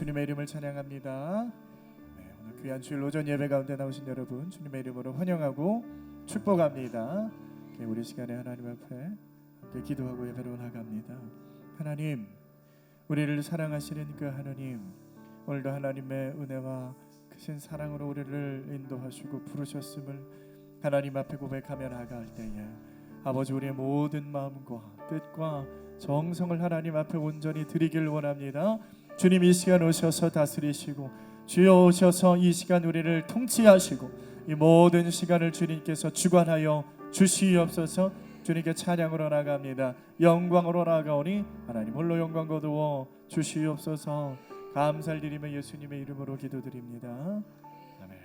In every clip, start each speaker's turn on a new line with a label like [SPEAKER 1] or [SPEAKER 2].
[SPEAKER 1] 주님의 이름을 찬양합니다. 오늘 귀한 주일 오전 예배 가운데 나오신 여러분 주님의 이름으로 환영하고 축복합니다. 우리 시간에 하나님 앞에 함께 기도하고 예배로 나갑니다. 하나님, 우리를 사랑하시는 그 하나님, 오늘도 하나님의 은혜와 크신 사랑으로 우리를 인도하시고 부르셨음을 하나님 앞에 고백하며 나아갈 때에 아버지, 우리의 모든 마음과 뜻과 정성을 하나님 앞에 온전히 드리길 원합니다. 주님, 이 시간 오셔서 다스리시고 주여 오셔서 이 시간 우리를 통치하시고 이 모든 시간을 주님께서 주관하여 주시옵소서. 주님께 찬양으로 나갑니다. 영광으로 나가오니 하나님 홀로 영광 거두어 주시옵소서. 감사를 드리며 예수님의 이름으로 기도드립니다. 아멘.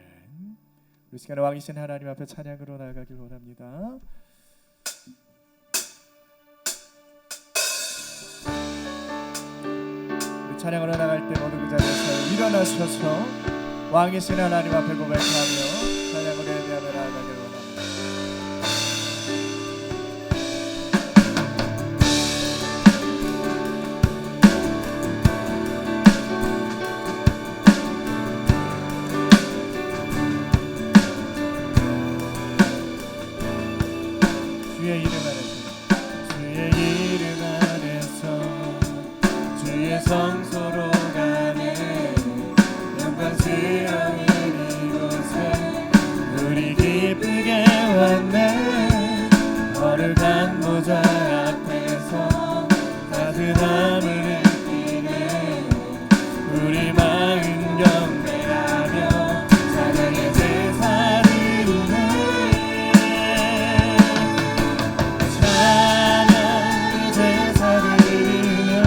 [SPEAKER 1] 이 시간에 왕이신 하나님 앞에 찬양으로 나가길 원합니다. 찬양으로 나갈 때 모두 그 자리에서 일어나셔서 왕이신 하나님 앞에 고백하며 찬양으로 예배하며 나아가길 원합니다. 주의 이름 안에서, 주의 이름 안에서 주의 성소로 가네 영광스러운 이곳에 우리 기쁘게 왔네. 거룩한 보좌 앞에서 따뜻함을 느끼네. 우리 마음 경배하며 찬양의 제사 드리네. 찬양의 제사 드리며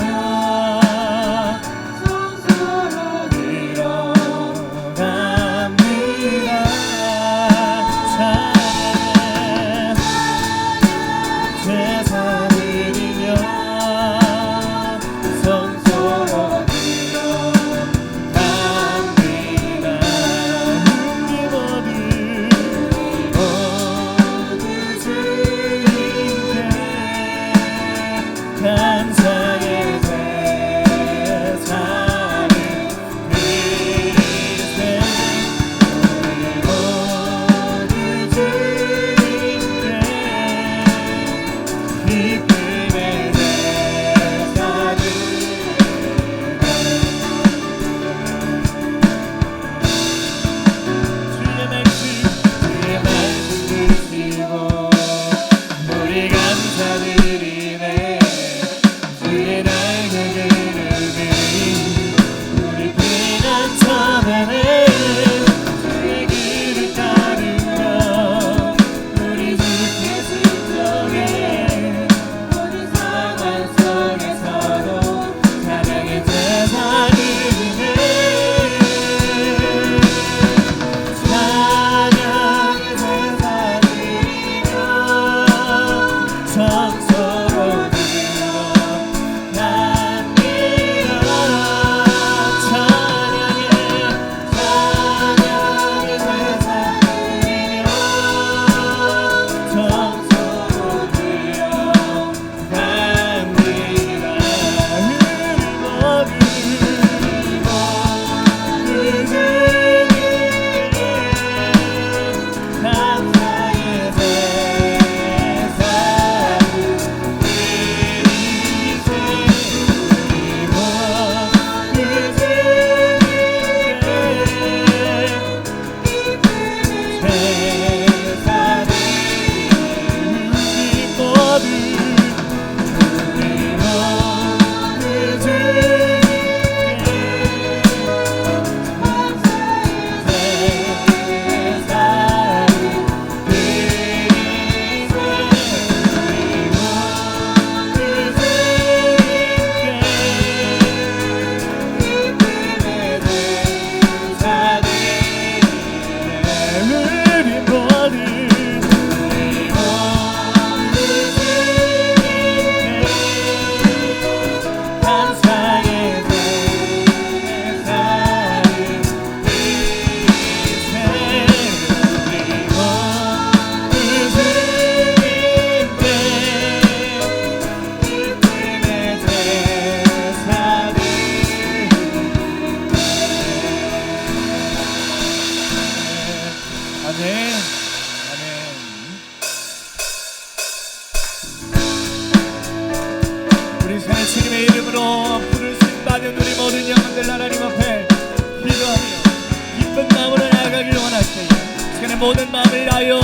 [SPEAKER 2] 모든 마음을 다하여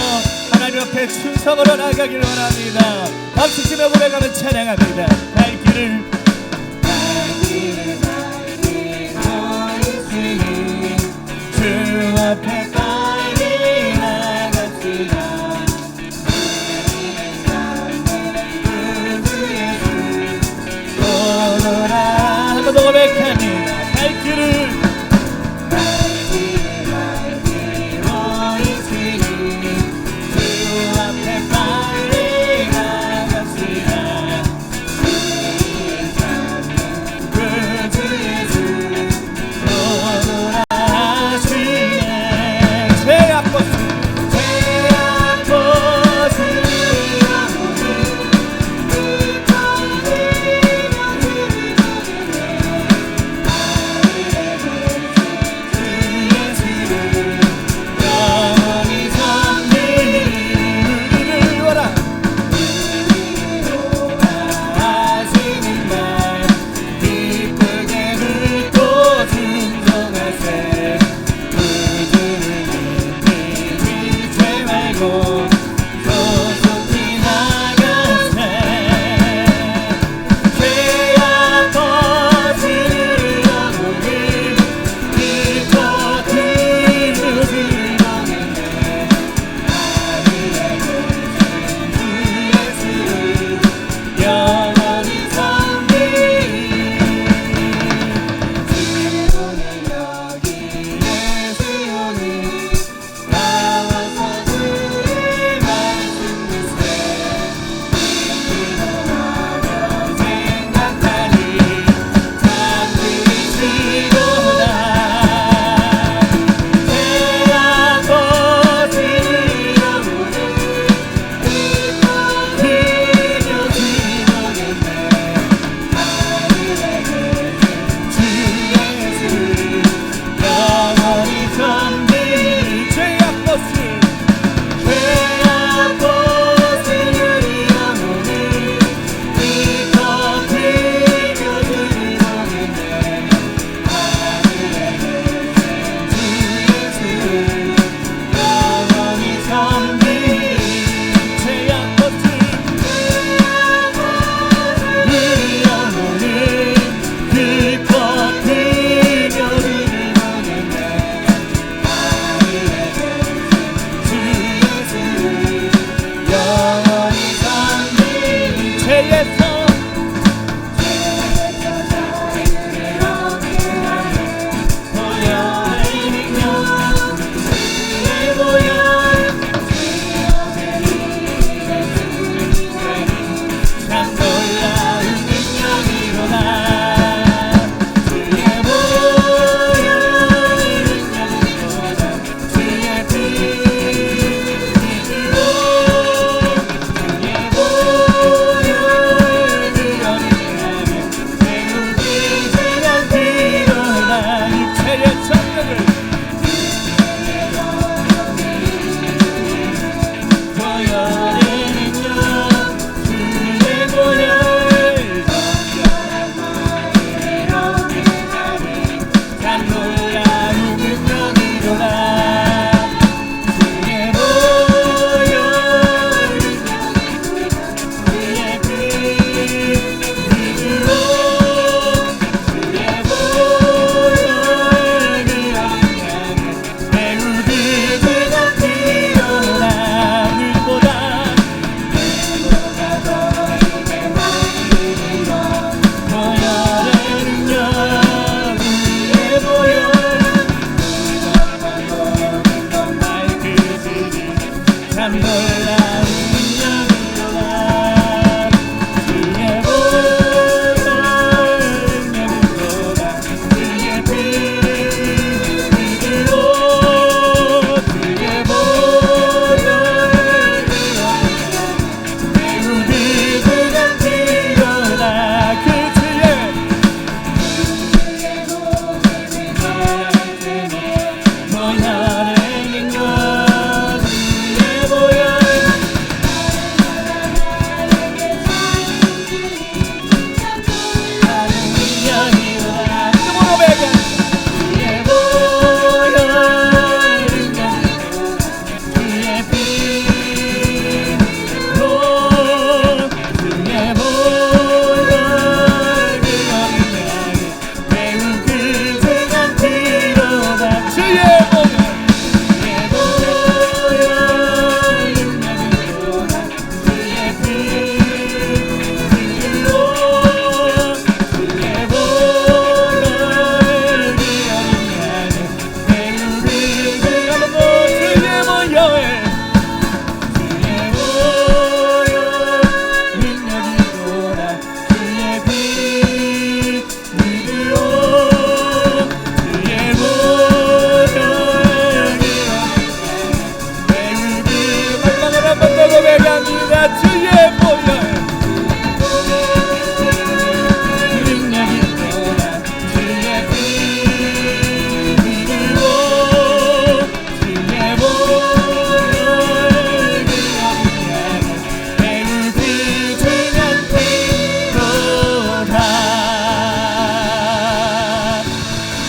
[SPEAKER 2] 하나님 앞에 충성으로 나아가길 원합니다. 박수치며 고백하며 찬양합니다. 갈 길을 주 앞에 빨리 나갑시다. 오너라 한 번 더 고백합니다. 갈 길을 주 앞에 빨리 나갑시다.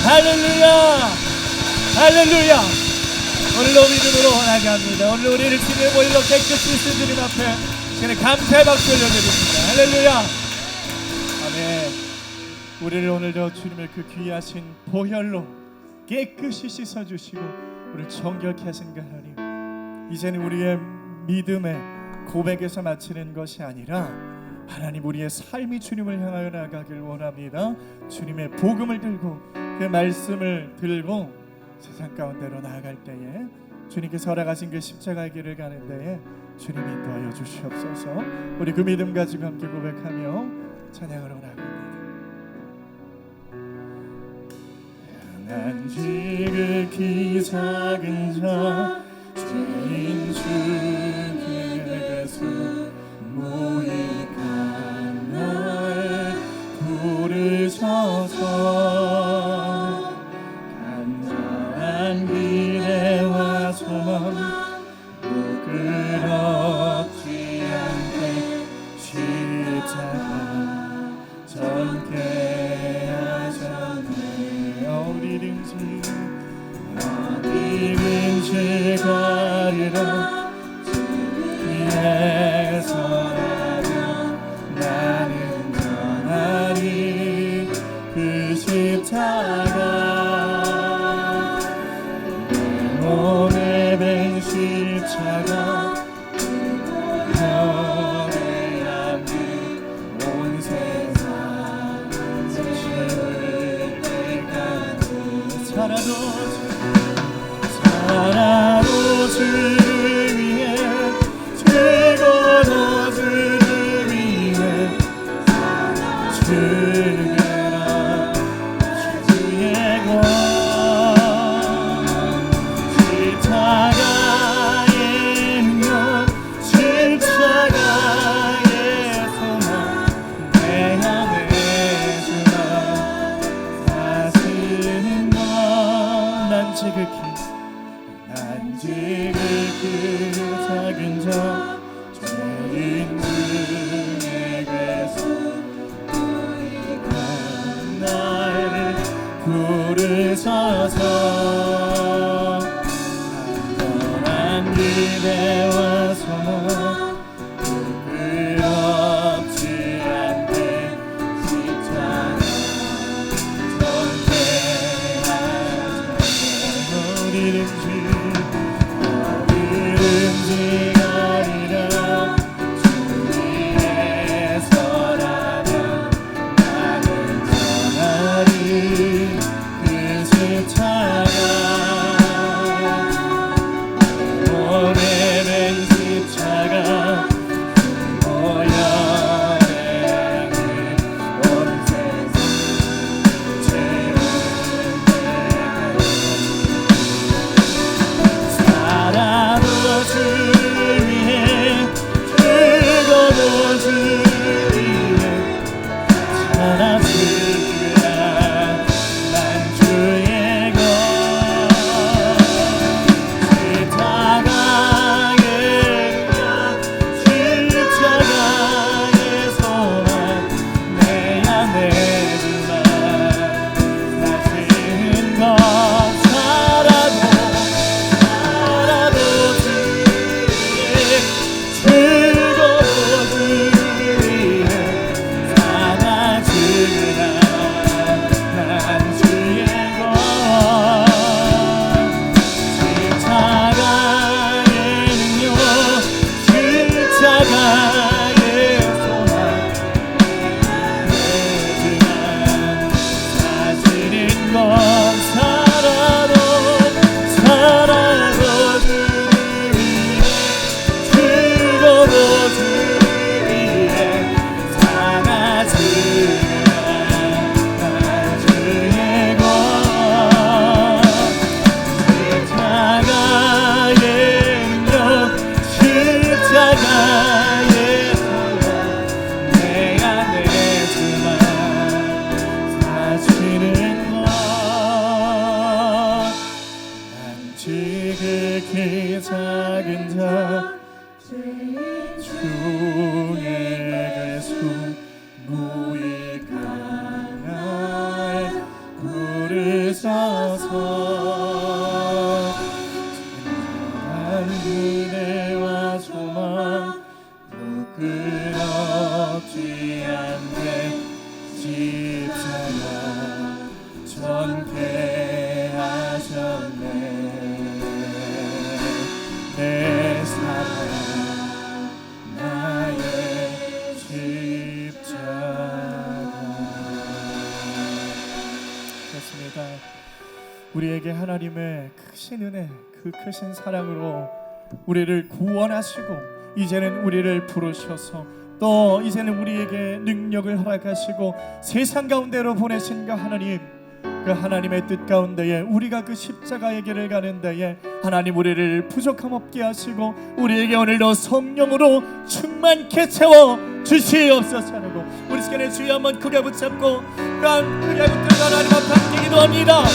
[SPEAKER 2] 할렐루야 할렐루야. 오늘도 믿음으로 나아갑니다. 오늘 우리를 주님의 보일로 깨끗이 쓰신 주님 앞에 저는 감사의 박수 올려드립니다. 할렐루야. 아멘. 우리를 오늘도 주님의 그 귀하신 보혈로 깨끗이 씻어주시고 우리를 정결케 하신 그 하나님, 이제는 우리의 믿음의 고백에서 마치는 것이 아니라 하나님 우리의 삶이 주님을 향하여 나가길 원합니다. 주님의 복음을 들고 그 말씀을 들고 세상 가운데로 나아갈 때에 주님께서 허락하신 그 십자가의 길을 가는 데에 주님 인도하여 주시옵소서. 우리 그 믿음 가지고 함께 고백하며 찬양으로 나갑니다. 난 지극히 작은 자 죄인 주께서 모익한 나를 부르셔서 간절한 기대와 소망 부끄럽지 않게 십자가 전케 하셨네. 어디든지 가리라 위에서라면 나는 전하리 그 십자가 내 몸에 밴 십자가 너를 향해 온 세상 지울 때까지 살아도 주를 위해 죽어도 주를 위해 주게라 주의 것 십자가의 능력 십자가의 소망 내 안에 주가 사시는 것. 난 지극히 작은 자 죄인 중에 괴수 나를 부르셔서 간절한 기대와 소망 부끄럽지 않게 십자가 전케하셨네. 어디든지 가리라 주 위에서라면 나는 전하리 그 십자가 몸에 밴 십자가 모여내 온 세상 죄를 살아도 주를 위해 죽어도 주를 위해 살아주리라. 난 주의 것 십자가의 능력 십자가의 소망 내 안에 주만 사시는 것. 살아도 죽어도 주를 살아주리라. 난 주의 것 십자가의 능력 십자가의 소망 내 주만 사시는 것. 살아도 주를 위해 죽어도 주를 위해 살아주리라. 난 주의 것 십자가의 능력 십자가의 소망 내 안에 주만 사시는 것. 난 지극히 작은 자 중에 괴수 무익한 나의 부르
[SPEAKER 1] 주셔서 진정한 은혜와 소망 부끄럽지 않게 십자가 전폐하셨네. 내 사랑 나의 십자가. 그렇습니다. 우리에게 하나님의 크신 은혜, 그 크신 사랑으로 우리를 구원하시고 이제는 우리를 부르셔서 또 이제는 우리에게 능력을 허락하시고 세상 가운데로 보내신 그 하나님, 그 하나님의 뜻 가운데에 우리가 그 십자가의 길을 가는 데에 하나님 우리를 부족함 없게 하시고 우리에게 오늘도 성령으로 충만케 채워 주시옵소서 하고 우리 시간에 주여 한번 크게 붙잡고 크게 붙들고 하나님 앞에 함께 기도합니다.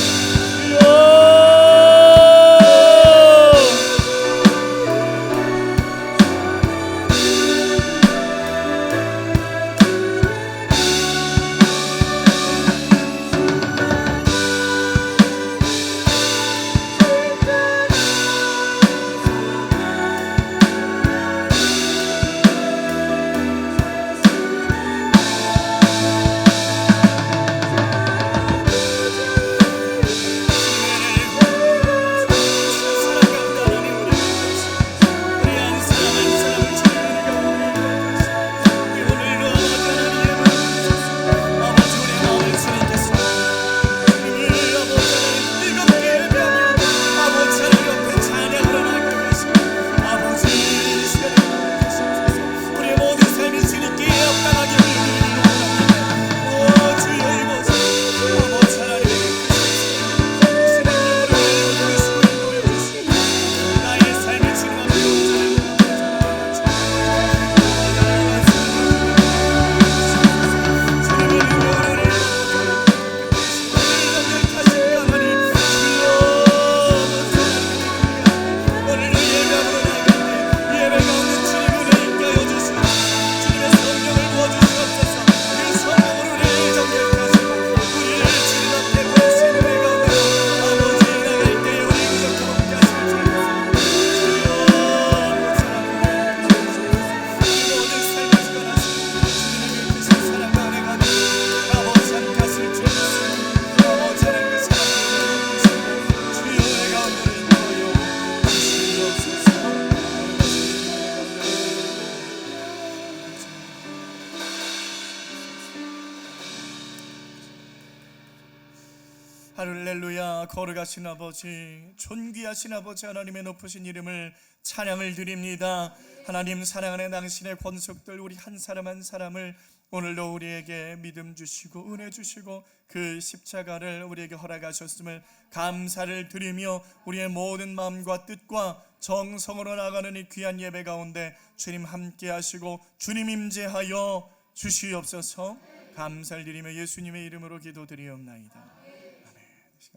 [SPEAKER 1] 할렐루야. 거룩하신 아버지, 존귀하신 아버지 하나님의 높으신 이름을 찬양을 드립니다. 하나님 사랑하는 당신의 권속들 우리 한 사람 한 사람을 오늘도 우리에게 믿음 주시고 은혜 주시고 그 십자가를 우리에게 허락하셨음을 감사를 드리며 우리의 모든 마음과 뜻과 정성으로 나가는 이 귀한 예배 가운데 주님 함께 하시고 주님 임재하여 주시옵소서. 감사를 드리며 예수님의 이름으로 기도드리옵나이다.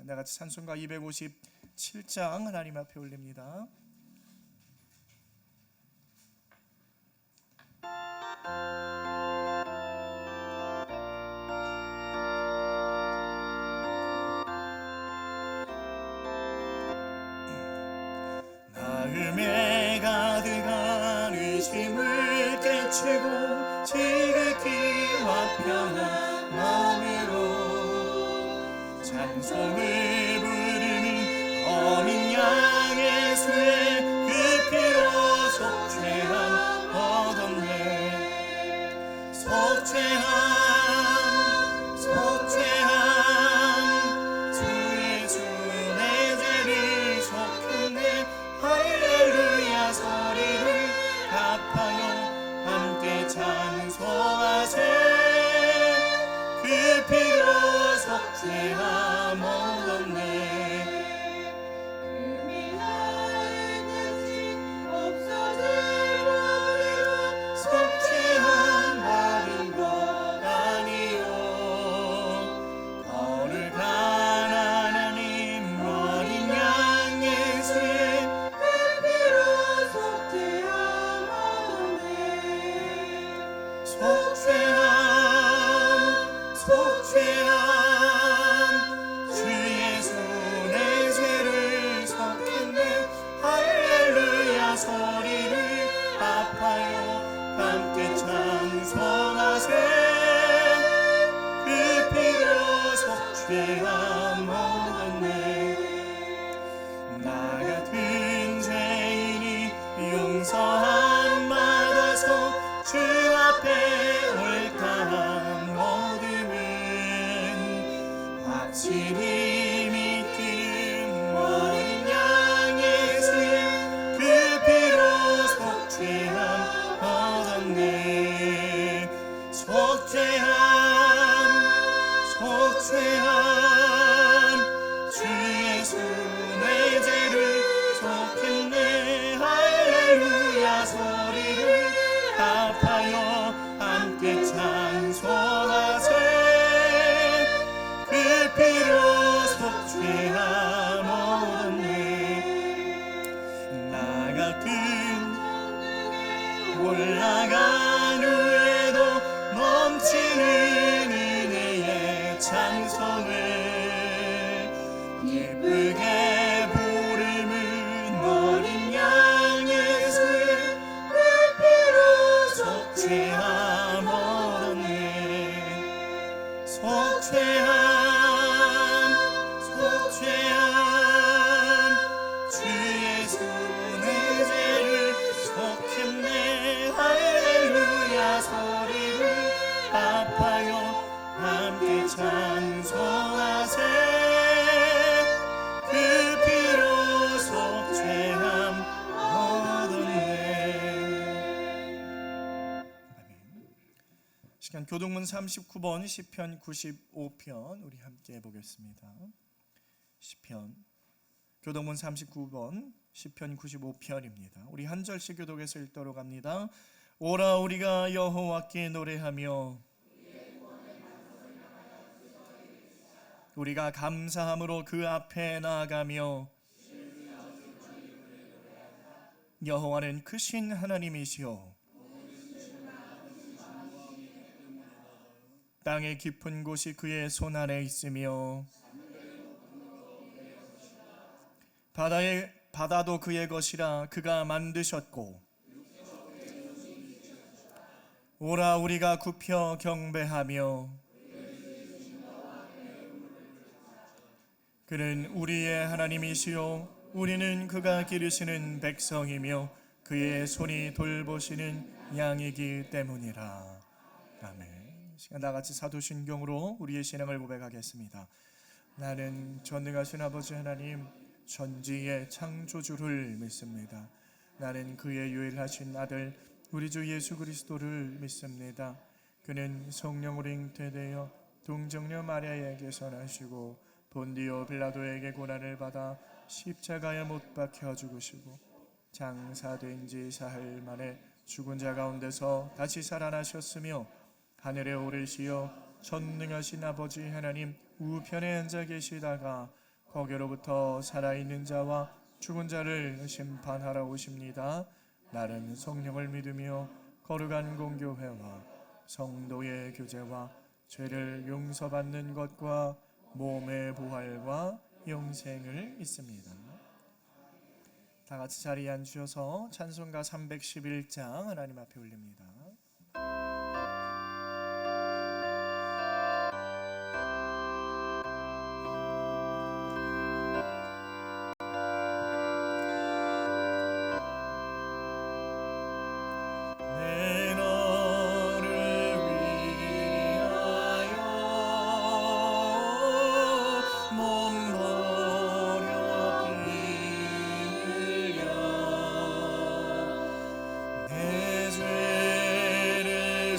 [SPEAKER 1] 나같이 찬송가 257장 하나님 앞에 올립니다. 마음에 가득한 의심을 깨치고 지극히와 편한 마음으로 찬송을 부르는 어린 양의 수에 그 피로 속죄함 얻었네. 속죄함 주의 주 내 죄를 속했네. 할렐루야 소리를 합하여 함께 찬송하세. 그 피로 속죄함 얻었네. 금이 하는 듯이 없어질 머리로 속죄함 받은 것 아니요.
[SPEAKER 3] 기쁘게 부름은 어린 양 예수의 그 피로 속죄함 얻었네. 속죄함 주 예수 내 죄를 속했네. 할렐루야 소리를 합하여 함께 찬송하세. 그 피로 속죄함 얻었네. 시간 교동문 39번 시편 95편 우리 함께 보겠습니다. 시편 교동문 39번 시편 95편입니다. 우리 한 절씩 교독해서 읽도록 합니다. 오라 우리가 여호와께 노래하며 우리가 감사함으로 그 앞에 나아가며 여호와는 크신 하나님이시오 땅의 깊은 곳이 그의 손 아래 있으며 바다도 그의 것이라 그가 만드셨고 오라 우리가 굽혀 경배하며 그는 우리의 하나님이시요 우리는 그가 기르시는 백성이며 그의 손이 돌보시는 양이기 때문이라. 아멘. 시간 다같이 사도신경으로 우리의 신앙을 고백하겠습니다. 나는 전능하신 아버지 하나님 전지의 창조주를 믿습니다. 나는 그의 유일하신 아들 우리 주 예수 그리스도를 믿습니다. 그는 성령으로 잉태되어 동정녀 마리아에게서 나시고 본디오 빌라도에게 고난을 받아 십자가에 못 박혀 죽으시고 장사된 지 사흘 만에 죽은 자 가운데서 다시 살아나셨으며 하늘에 오르시어 전능하신 아버지 하나님 우편에 앉아 계시다가 거기로부터 살아있는 자와 죽은 자를 심판하러 오십니다. 나는 성령을 믿으며 거룩한 공교회와 성도의 교제와 죄를 용서받는 것과 몸의 부활과 영생을 믿습니다. 다 같이 자리에 앉으셔서 찬송가 311장 하나님 앞에 올립니다. 내 죄를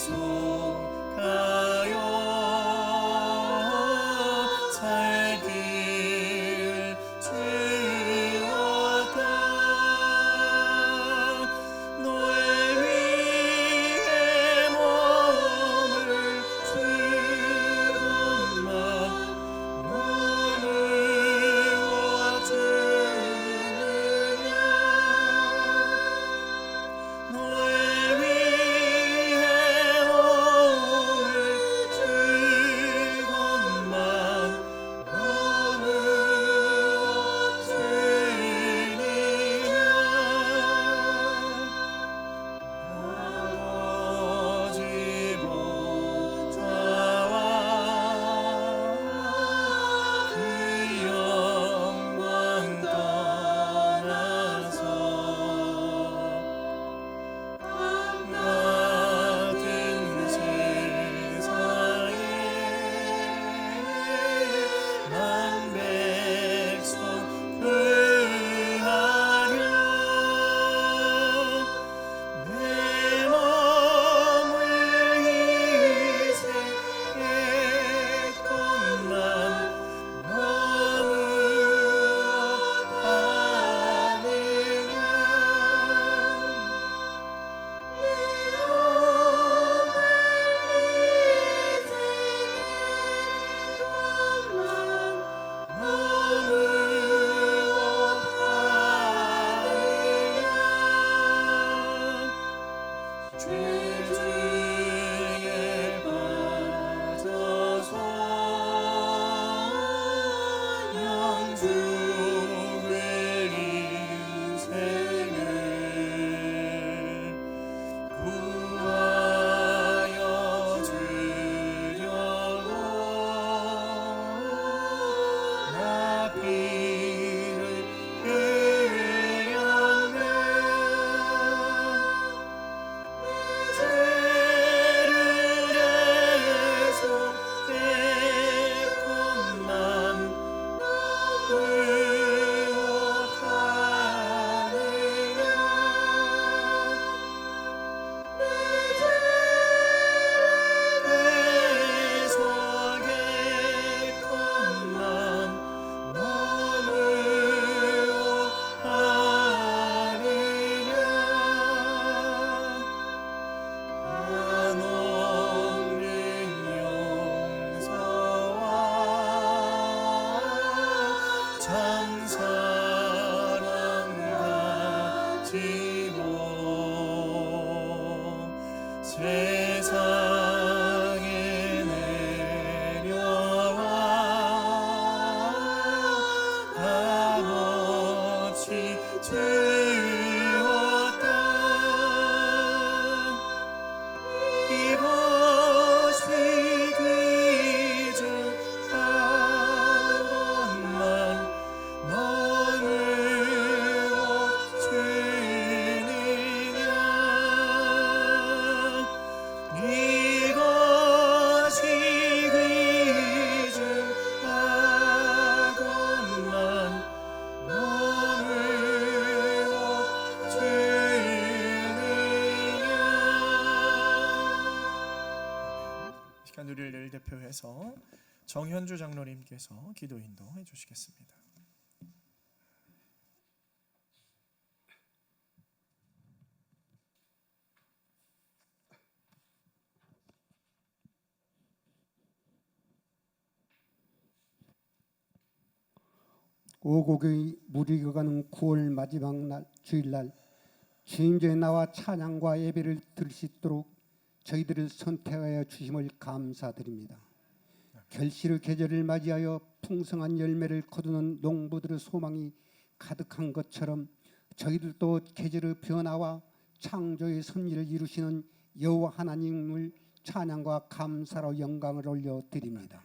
[SPEAKER 3] 한 사람 가지고 세상에 내려와 값없이 주었다. 이것이 귀중한 것만 너를 못 주느냐. 이것이 귀중한 것만 너를 못 주느냐. 시간 우리를 대표해서 정현주 장로님께서 기도 인도해 주시겠습니다.
[SPEAKER 4] 오곡의 물이 가는 9월 마지막 날 주일날 주인전에 나와 찬양과 예배를 드릴 수 있도록 저희들을 선택하여 주심을 감사드립니다. 결실의 계절을 맞이하여 풍성한 열매를 거두는 농부들의 소망이 가득한 것처럼 저희들도 계절의 변화와 창조의 섭리를 이루시는 여호와 하나님을 찬양과 감사로 영광을 올려드립니다.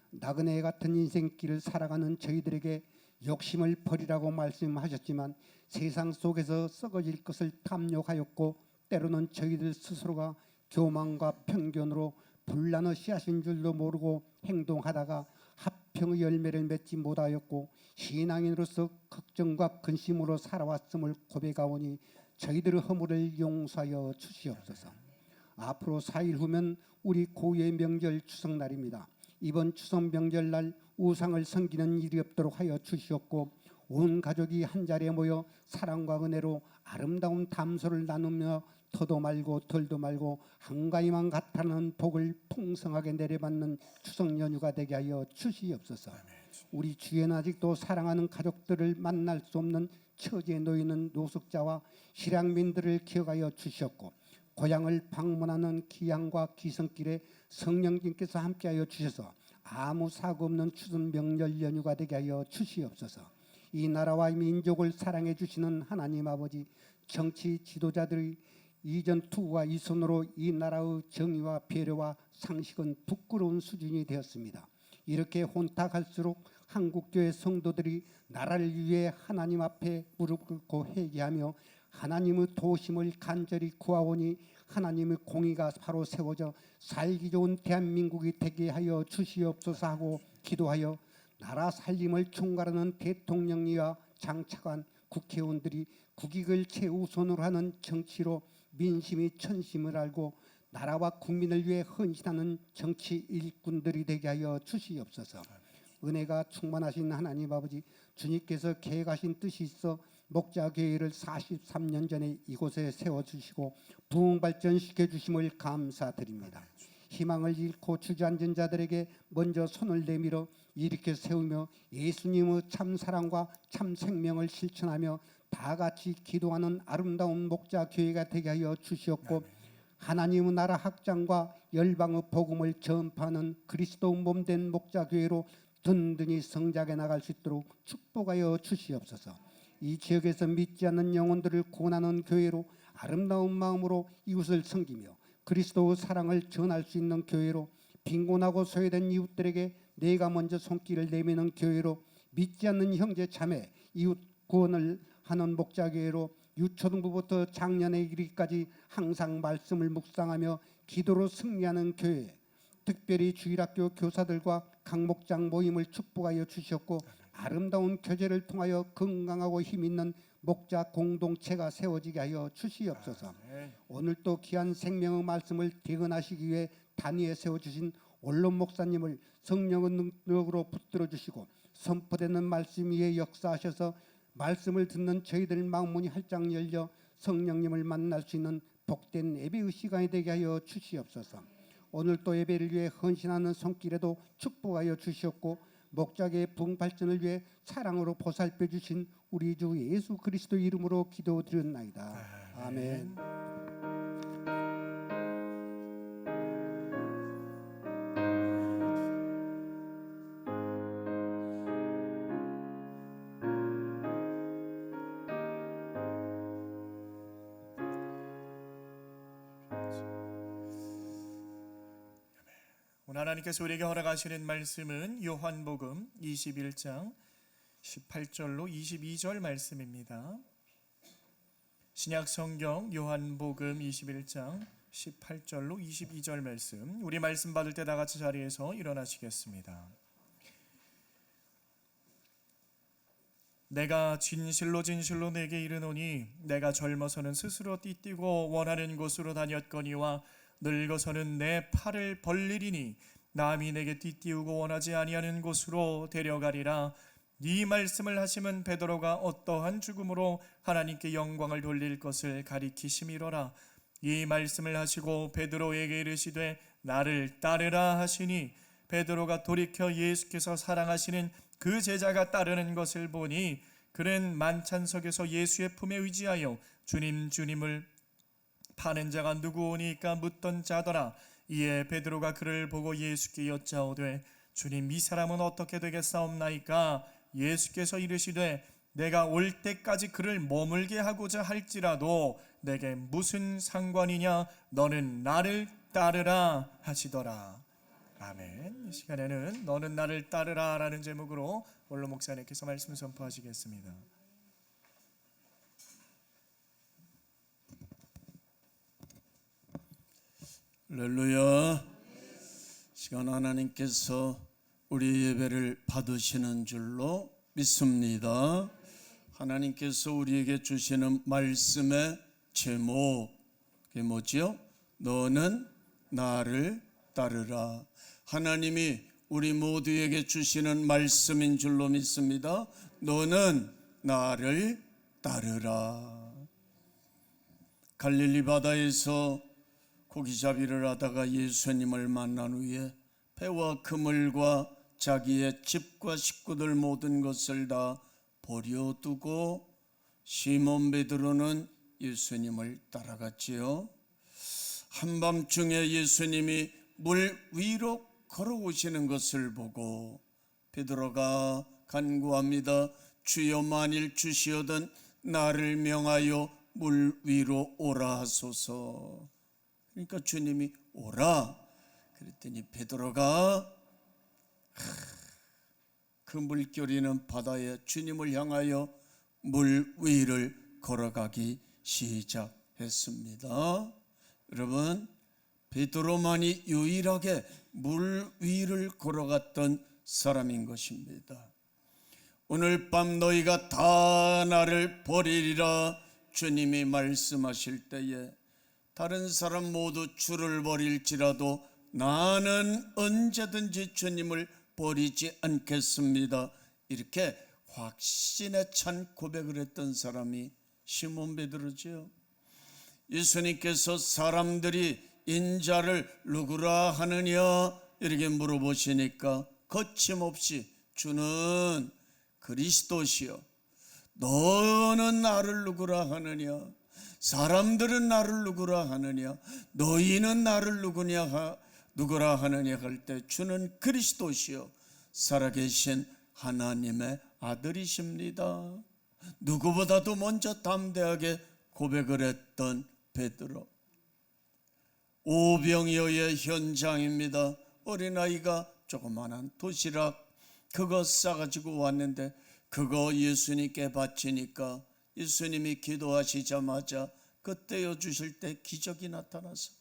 [SPEAKER 4] 나그네 같은 인생길을 살아가는 저희들에게 욕심을 버리라고 말씀하셨지만 세상 속에서 썩어질 것을 탐욕하였고 때로는 저희들 스스로가 교만과 편견으로 불란의 씨앗인 줄도 모르고 행동하다가 합평의 열매를 맺지 못하였고 신앙인으로서 걱정과 근심으로 살아왔음을 고백하오니 저희들의 허물을 용서하여 주시옵소서. 앞으로 4일 후면 우리 고유의 명절 추석날입니다. 이번 추석 명절날 우상을 섬기는 일이 없도록 하여 주시옵고 온 가족이 한자리에 모여 사랑과 은혜로 아름다운 담소를 나누며 더도 말고 덜도 말고 한가위만 같다는 복을 풍성하게 내려받는 추석 연휴가 되게 하여 주시옵소서. 우리 주위에는 아직도 사랑하는 가족들을 만날 수 없는 처지에 놓이는 노숙자와 실향민들을 기억하여 주셨고 고향을 방문하는 기향과 기성길에 성령님께서 함께하여 주셔서 아무 사고 없는 추석 명절 연휴가 되게 하여 주시옵소서. 이 나라와 민족을 사랑해 주시는 하나님 아버지, 정치 지도자들의 이전 투구와 이손으로 이 나라의 정의와 배려와 상식은 부끄러운 수준이 되었습니다. 이렇게 혼탁할수록 한국교회 성도들이 나라를 위해 하나님 앞에 무릎 꿇고 회개하며 하나님의 도심을 간절히 구하오니 하나님의 공의가 바로 세워져 살기 좋은 대한민국이 되게 하여 주시옵소서 하고 기도하여 나라 살림을 총괄하는 대통령이와 장차관 국회의원들이 국익을 최우선으로 하는 정치로 민심이 천심을 알고 나라와 국민을 위해 헌신하는 정치 일꾼들이 되게 하여 주시옵소서. 은혜가 충만하신 하나님 아버지, 주님께서 계획하신 뜻이 있어 목자교회를 43년 전에 이곳에 세워주시고 부흥발전시켜 주심을 감사드립니다. 희망을 잃고 주저앉은 자들에게 먼저 손을 내밀어 일으켜 세우며 예수님의 참 사랑과 참 생명을 실천하며 다 같이 기도하는 아름다운 목자교회가 되게 하여 주시옵고 하나님의 나라 확장과 열방의 복음을 전파하는 그리스도 몸된 목자교회로 든든히 성장해 나갈 수 있도록 축복하여 주시옵소서. 이 지역에서 믿지 않는 영혼들을 구원하는 교회로 아름다운 마음으로 이웃을 섬기며 그리스도의 사랑을 전할 수 있는 교회로 빈곤하고 소외된 이웃들에게 내가 먼저 손길을 내미는 교회로 믿지 않는 형제 자매 이웃 구원을 하는 목자교회로 유초등부부터 장년에 이르기까지 항상 말씀을 묵상하며 기도로 승리하는 교회, 특별히 주일학교 교사들과 강목장 모임을 축복하여 주셨고 아름다운 교제를 통하여 건강하고 힘있는 목자 공동체가 세워지게 하여 주시옵소서. 오늘 또 귀한 생명의 말씀을 대언하시기 위해 단위에 세워주신 원론 목사님을 성령의 능력으로 붙들어 주시고 선포되는 말씀 위에 역사하셔서 말씀을 듣는 저희들 마음문이 활짝 열려 성령님을 만날 수 있는 복된 예배의 시간이 되게 하여 주시옵소서. 오늘 또 예배를 위해 헌신하는 손길에도 축복하여 주시옵고 목적의 부흥 발전을 위해 사랑으로 보살펴 주신 우리 주 예수 그리스도 이름으로 기도드렸나이다. 아멘.
[SPEAKER 3] 오늘 하나님께서 우리에게 허락하시는 말씀은 요한복음 21장 18절로 22절 말씀입니다. 신약 성경 요한복음 21장 18절로 22절 말씀, 우리 말씀 받을 때 다 같이 자리에서 일어나시겠습니다. 내가 진실로 진실로 내게 이르노니 내가 젊어서는 스스로 띠뛰고 원하는 곳으로 다녔거니와 늙어서는 내 팔을 벌리리니 남이 내게 띠띠우고 원하지 아니하는 곳으로 데려가리라. 이 말씀을 하심은 베드로가 어떠한 죽음으로 하나님께 영광을 돌릴 것을 가리키심이로라. 이 말씀을 하시고 베드로에게 이르시되 나를 따르라 하시니 베드로가 돌이켜 예수께서 사랑하시는 그 제자가 따르는 것을 보니 그는 만찬석에서 예수의 품에 의지하여 주님 주님을 파는 자가 누구오니까 묻던 자더라. 이에 베드로가 그를 보고 예수께 여짜오되 주님 이 사람은 어떻게 되겠사옵나이까? 예수께서 이르시되 내가 올 때까지 그를 머물게 하고자 할지라도 내게 무슨 상관이냐? 너는 나를 따르라 하시더라. 아멘. 이 시간에는 너는 나를 따르라 라는 제목으로 원로 목사님께서 말씀 선포하시겠습니다.
[SPEAKER 5] 할렐루야. 시간 하나님께서 우리 예배를 받으시는 줄로 믿습니다. 하나님께서 우리에게 주시는 말씀의 제목이 뭐지요? 너는 나를 따르라. 하나님이 우리 모두에게 주시는 말씀인 줄로 믿습니다. 너는 나를 따르라. 갈릴리 바다에서 고기잡이를 하다가 예수님을 만난 후에 배와 그물과 자기의 집과 식구들 모든 것을 다 버려두고 시몬 베드로는 예수님을 따라갔지요. 한밤중에 예수님이 물 위로 걸어오시는 것을 보고 베드로가 간구합니다. 주여 만일 주시어든 나를 명하여 물 위로 오라 하소서. 그러니까 주님이 오라 그랬더니 베드로가 그 물결이는 바다에 주님을 향하여 물 위를 걸어가기 시작했습니다. 여러분, 베드로만이 유일하게 물 위를 걸어갔던 사람인 것입니다. 오늘 밤 너희가 다 나를 버리리라 주님이 말씀하실 때에 다른 사람 모두 주를 버릴지라도 나는 언제든지 주님을 버리지 않겠습니다. 이렇게 확신에 찬 고백을 했던 사람이 시몬 베드로지요. 예수님께서 사람들이 인자를 누구라 하느냐 이렇게 물어보시니까 거침없이 주는 그리스도시요 너는 나를 누구라 하느냐, 사람들은 나를 누구라 하느냐, 너희는 나를 누구라 하느냐 할 때 주는 그리스도시요 살아계신 하나님의 아들이십니다. 누구보다도 먼저 담대하게 고백을 했던 베드로. 오병이어의 현장입니다. 어린아이가 조그만한 도시락 그거 싸가지고 왔는데 그거 예수님께 바치니까 예수님이 기도하시자마자 그때여 주실 때 기적이 나타나서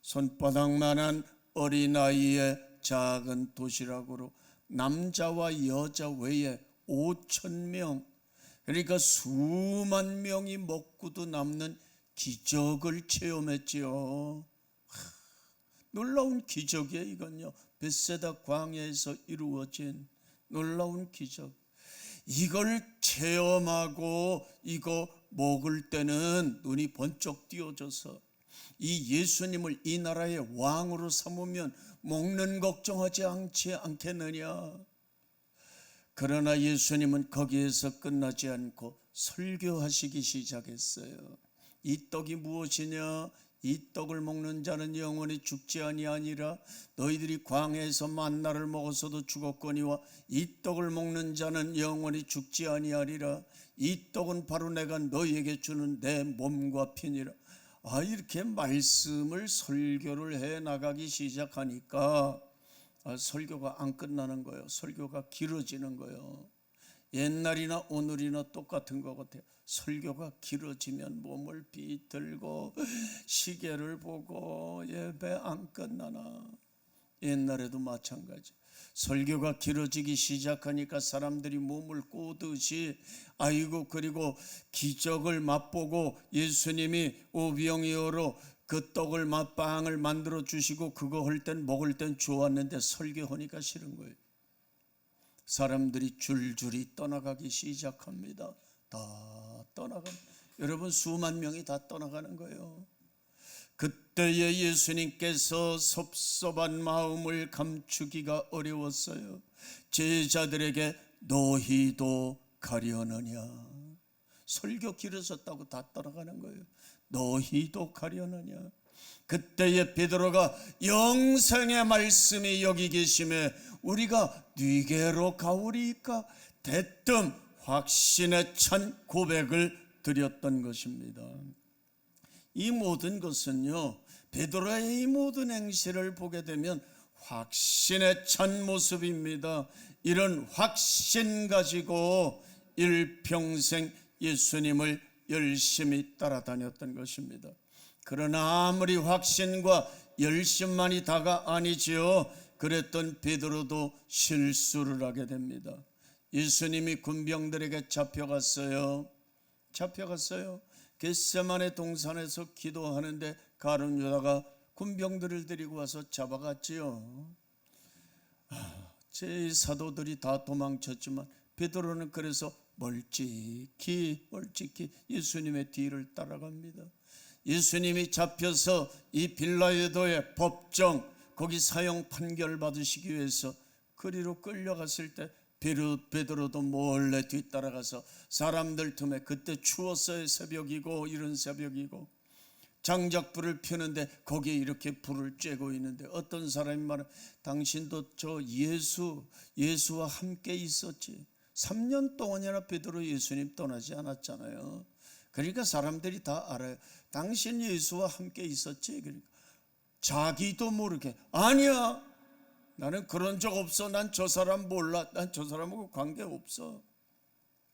[SPEAKER 5] 손바닥만한 어린아이의 작은 도시락으로 남자와 여자 외에 5,000명, 그러니까 수만 명이 먹고도 남는 기적을 체험했지요. 놀라운 기적이에요. 이건요 벳세다 광야에서 이루어진 놀라운 기적. 이걸 체험하고 이거 먹을 때는 눈이 번쩍 띄어져서 이 예수님을 이 나라의 왕으로 삼으면 먹는 걱정하지 않겠느냐. 그러나 예수님은 거기에서 끝나지 않고 설교하시기 시작했어요. 이 떡이 무엇이냐? 이 떡을 먹는 자는 영원히 죽지 아니하니라. 너희들이 광야에서 만나를 먹었어도 죽었거니와 이 떡을 먹는 자는 영원히 죽지 아니하리라. 이 떡은 바로 내가 너희에게 주는 내 몸과 피니라. 이렇게 말씀을 설교를 해 나가기 시작하니까 설교가 안 끝나는 거예요. 설교가 길어지는 거예요. 옛날이나 오늘이나 똑같은 것 같아요. 설교가 길어지면 몸을 비틀고 시계를 보고 예배 안 끝나나. 옛날에도 마찬가지. 설교가 길어지기 시작하니까 사람들이 몸을 꼬듯이 그리고 기적을 맛보고 예수님이 오병이어로 그 떡을 빵을 만들어 주시고 그거 할 땐 먹을 땐 좋았는데 설교하니까 싫은 거예요. 사람들이 줄줄이 떠나가기 시작합니다. 다 여러분 수만 명이 다 떠나가는 거예요. 그때에 예수님께서 섭섭한 마음을 감추기가 어려웠어요. 제자들에게 너희도 가려느냐. 설교 길어졌다고 다 떠나가는 거예요. 너희도 가려느냐. 그때에 베드로가 영생의 말씀이 여기 계심에 우리가 네게로 가오리이까 대뜸 확신에 찬 고백을 드렸던 것입니다. 이 모든 것은요, 베드로의 이 모든 행실을 보게 되면 확신에 찬 모습입니다. 이런 확신 가지고 일평생 예수님을 열심히 따라다녔던 것입니다. 그러나 아무리 확신과 열심만이 다가 아니지요. 그랬던 베드로도 실수를 하게 됩니다. 예수님이 군병들에게 잡혀갔어요. 겟세마네 동산에서 기도하는데 가룟 유다가 군병들을 데리고 와서 잡아갔지요. 제 사도들이 다 도망쳤지만 베드로는 그래서 멀찍이 예수님의 뒤를 따라갑니다. 예수님이 잡혀서 이 빌라에도의 법정 거기 사형 판결 받으시기 위해서 그리로 끌려갔을 때 베드로도 몰래 뒤따라가서 사람들 틈에, 그때 추웠어요. 새벽이고 이른 새벽이고 장작불을 피우는데 거기에 이렇게 불을 쬐고 있는데 어떤 사람이 말해, 당신도 저 예수와 함께 있었지. 3년 동안이나 베드로 예수님 떠나지 않았잖아요. 그러니까 사람들이 다 알아요. 당신 예수와 함께 있었지. 그러니까 자기도 모르게 아니야, 나는 그런 적 없어. 난 저 사람 몰라. 난 저 사람하고 관계 없어.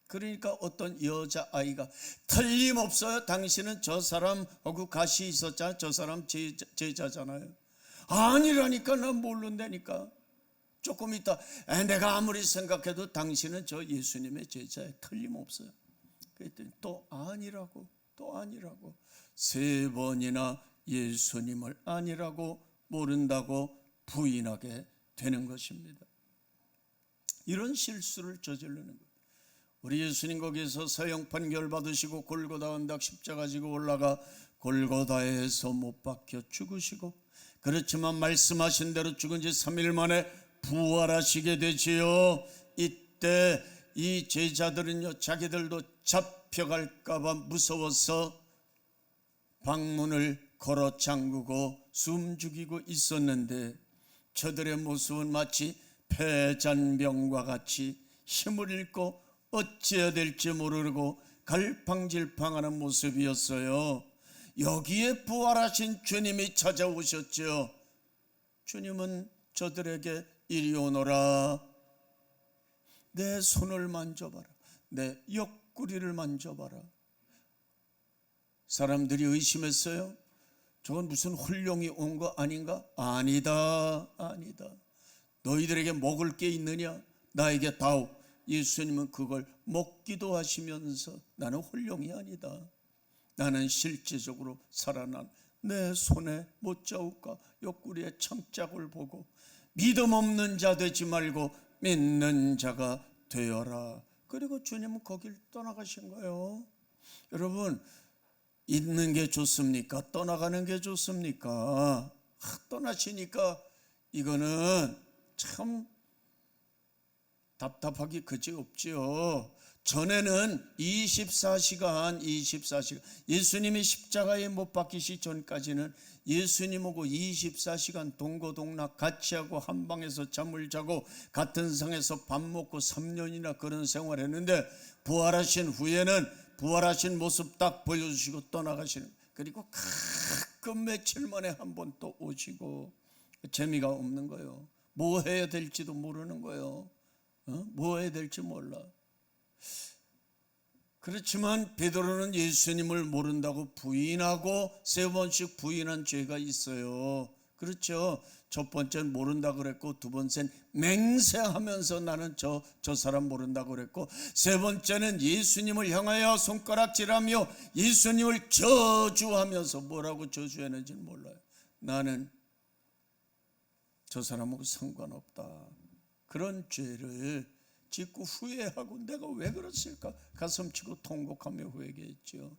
[SPEAKER 5] 그러니까 어떤 여자아이가 틀림없어요. 당신은 저 사람하고 같이 있었잖아. 저 사람 제자잖아요. 아니라니까, 난 모른다니까. 조금 있다 내가 아무리 생각해도 당신은 저 예수님의 제자에 틀림없어요. 그랬더니 또 아니라고 3번이나 예수님을 아니라고 모른다고 부인하게 되는 것입니다. 이런 실수를 저지르는 거예요. 우리 예수님 거기서 사형 판결 받으시고 골고다 언덕 십자가 지고 올라가 골고다에서 못 박혀 죽으시고, 그렇지만 말씀하신 대로 죽은 지 3일 만에 부활하시게 되지요. 이때 이 제자들은요, 자기들도 잡혀갈까봐 무서워서 방문을 걸어 잠그고 숨죽이고 있었는데, 저들의 모습은 마치 패잔병과 같이 힘을 잃고 어찌해야 될지 모르고 갈팡질팡하는 모습이었어요. 여기에 부활하신 주님이 찾아오셨죠. 주님은 저들에게 이리 오너라, 내 손을 만져봐라, 내 옆구리를 만져봐라. 사람들이 의심했어요. 저건 무슨 혼령이 온 거 아닌가? 아니다. 너희들에게 먹을 게 있느냐? 나에게 다오. 예수님은 그걸 먹기도 하시면서 나는 혼령이 아니다, 나는 실제적으로 살아난 내 손에 못 자울까 옆구리에 청짝을 보고 믿음 없는 자 되지 말고 믿는 자가 되어라. 그리고 주님은 거길 떠나가신 거예요. 여러분, 있는 게 좋습니까? 떠나가는 게 좋습니까? 떠나시니까 이거는 참 답답하기 그지없지요. 전에는 24시간 예수님이 십자가에 못 박히시 전까지는 예수님하고 24시간 동거동락 같이 하고 한 방에서 잠을 자고 같은 상에서 밥 먹고 3년이나 그런 생활했는데 부활하신 후에는 부활하신 모습 딱 보여주시고 떠나가시는, 그리고 가끔 며칠 만에 한 번 또 오시고 재미가 없는 거예요. 뭐 해야 될지도 모르는 거예요. 뭐 해야 될지 몰라. 그렇지만 베드로는 예수님을 모른다고 부인하고 3번씩 부인한 죄가 있어요. 그렇죠. 첫 번째는 모른다 그랬고, 두 번째는 맹세하면서 나는 저 사람 모른다 그랬고, 세 번째는 예수님을 향하여 손가락질하며 예수님을 저주하면서, 뭐라고 저주했는지는 몰라요. 나는 저 사람하고 상관없다. 그런 죄를 짓고 후회하고 내가 왜 그랬을까 가슴치고 통곡하며 회개했죠.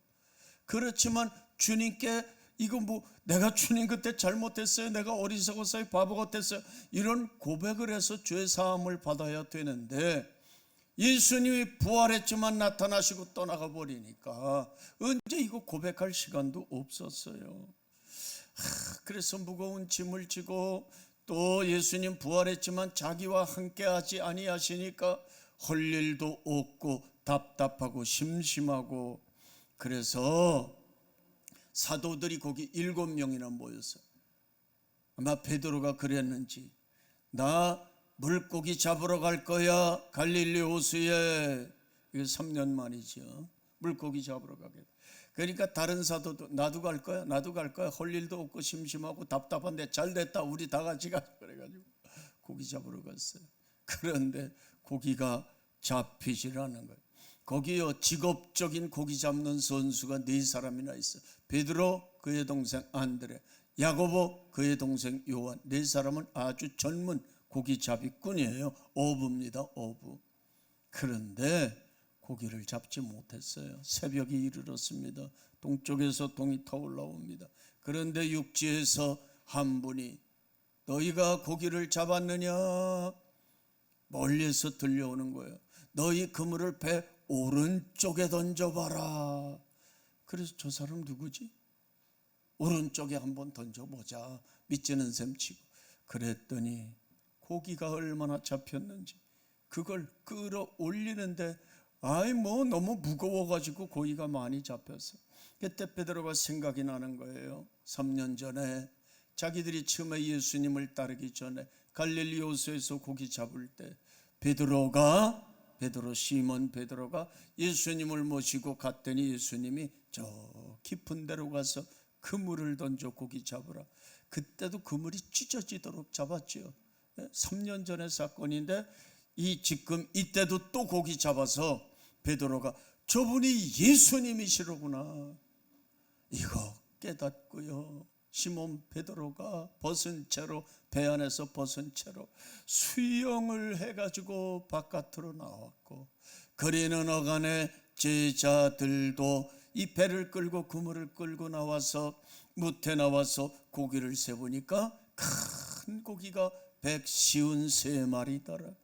[SPEAKER 5] 그렇지만 주님께 이거 뭐 내가 주님 그때 잘못했어요, 내가 어리석었어요, 바보 같았어요, 이런 고백을 해서 죄 사함을 받아야 되는데 예수님이 부활했지만 나타나시고 떠나가 버리니까 언제 이거 고백할 시간도 없었어요. 그래서 무거운 짐을 지고 또 예수님 부활했지만 자기와 함께하지 아니하시니까 할 일도 없고 답답하고 심심하고, 그래서 사도들이 거기 7명이나 모였어요. 아마 베드로가 그랬는지, 나 물고기 잡으러 갈 거야, 갈릴리 호수에. 이게 3년 만이죠. 물고기 잡으러 가게. 그러니까 다른 사도도 나도 갈 거야, 할 일도 없고 심심하고 답답한데 잘 됐다, 우리 다 같이 가자. 그래가지고 고기 잡으러 갔어요. 그런데 고기가 잡히질 않은 거예요. 거기요, 직업적인 고기 잡는 선수가 4사람이나 있어요. 베드로, 그의 동생 안드레, 야고보, 그의 동생 요한. 4사람은 아주 젊은 고기 잡이꾼이에요. 어부입니다, 어부. 그런데 고기를 잡지 못했어요. 새벽이 이르렀습니다. 동쪽에서 동이 타올라옵니다. 그런데 육지에서 한 분이 너희가 고기를 잡았느냐? 멀리에서 들려오는 거예요. 너희 그물을 배 오른쪽에 던져봐라. 그래서 저 사람 누구지? 오른쪽에 한번 던져보자, 믿지는 셈 치고. 그랬더니 고기가 얼마나 잡혔는지 그걸 끌어올리는데 너무 무거워가지고 고기가 많이 잡혔어. 그때 베드로가 생각이 나는 거예요. 3년 전에 자기들이 처음에 예수님을 따르기 전에 갈릴리 호수에서 고기 잡을 때 시몬 베드로가 예수님을 모시고 갔더니 예수님이 저 깊은 데로 가서 그물을 던져 고기 잡으라. 그때도 그물이 찢어지도록 잡았죠. 3년 전의 사건인데 지금 이때도 또 고기 잡아서 베드로가 저분이 예수님이시로구나 이거 깨닫고요, 시몬 베드로가 배 안에서 벗은 채로 수영을 해가지고 바깥으로 나왔고, 거리는 어간에 제자들도 이 배를 끌고 그물을 끌고 나와서 무태 나와서 고기를 세보니까 큰 고기가 153마리더라.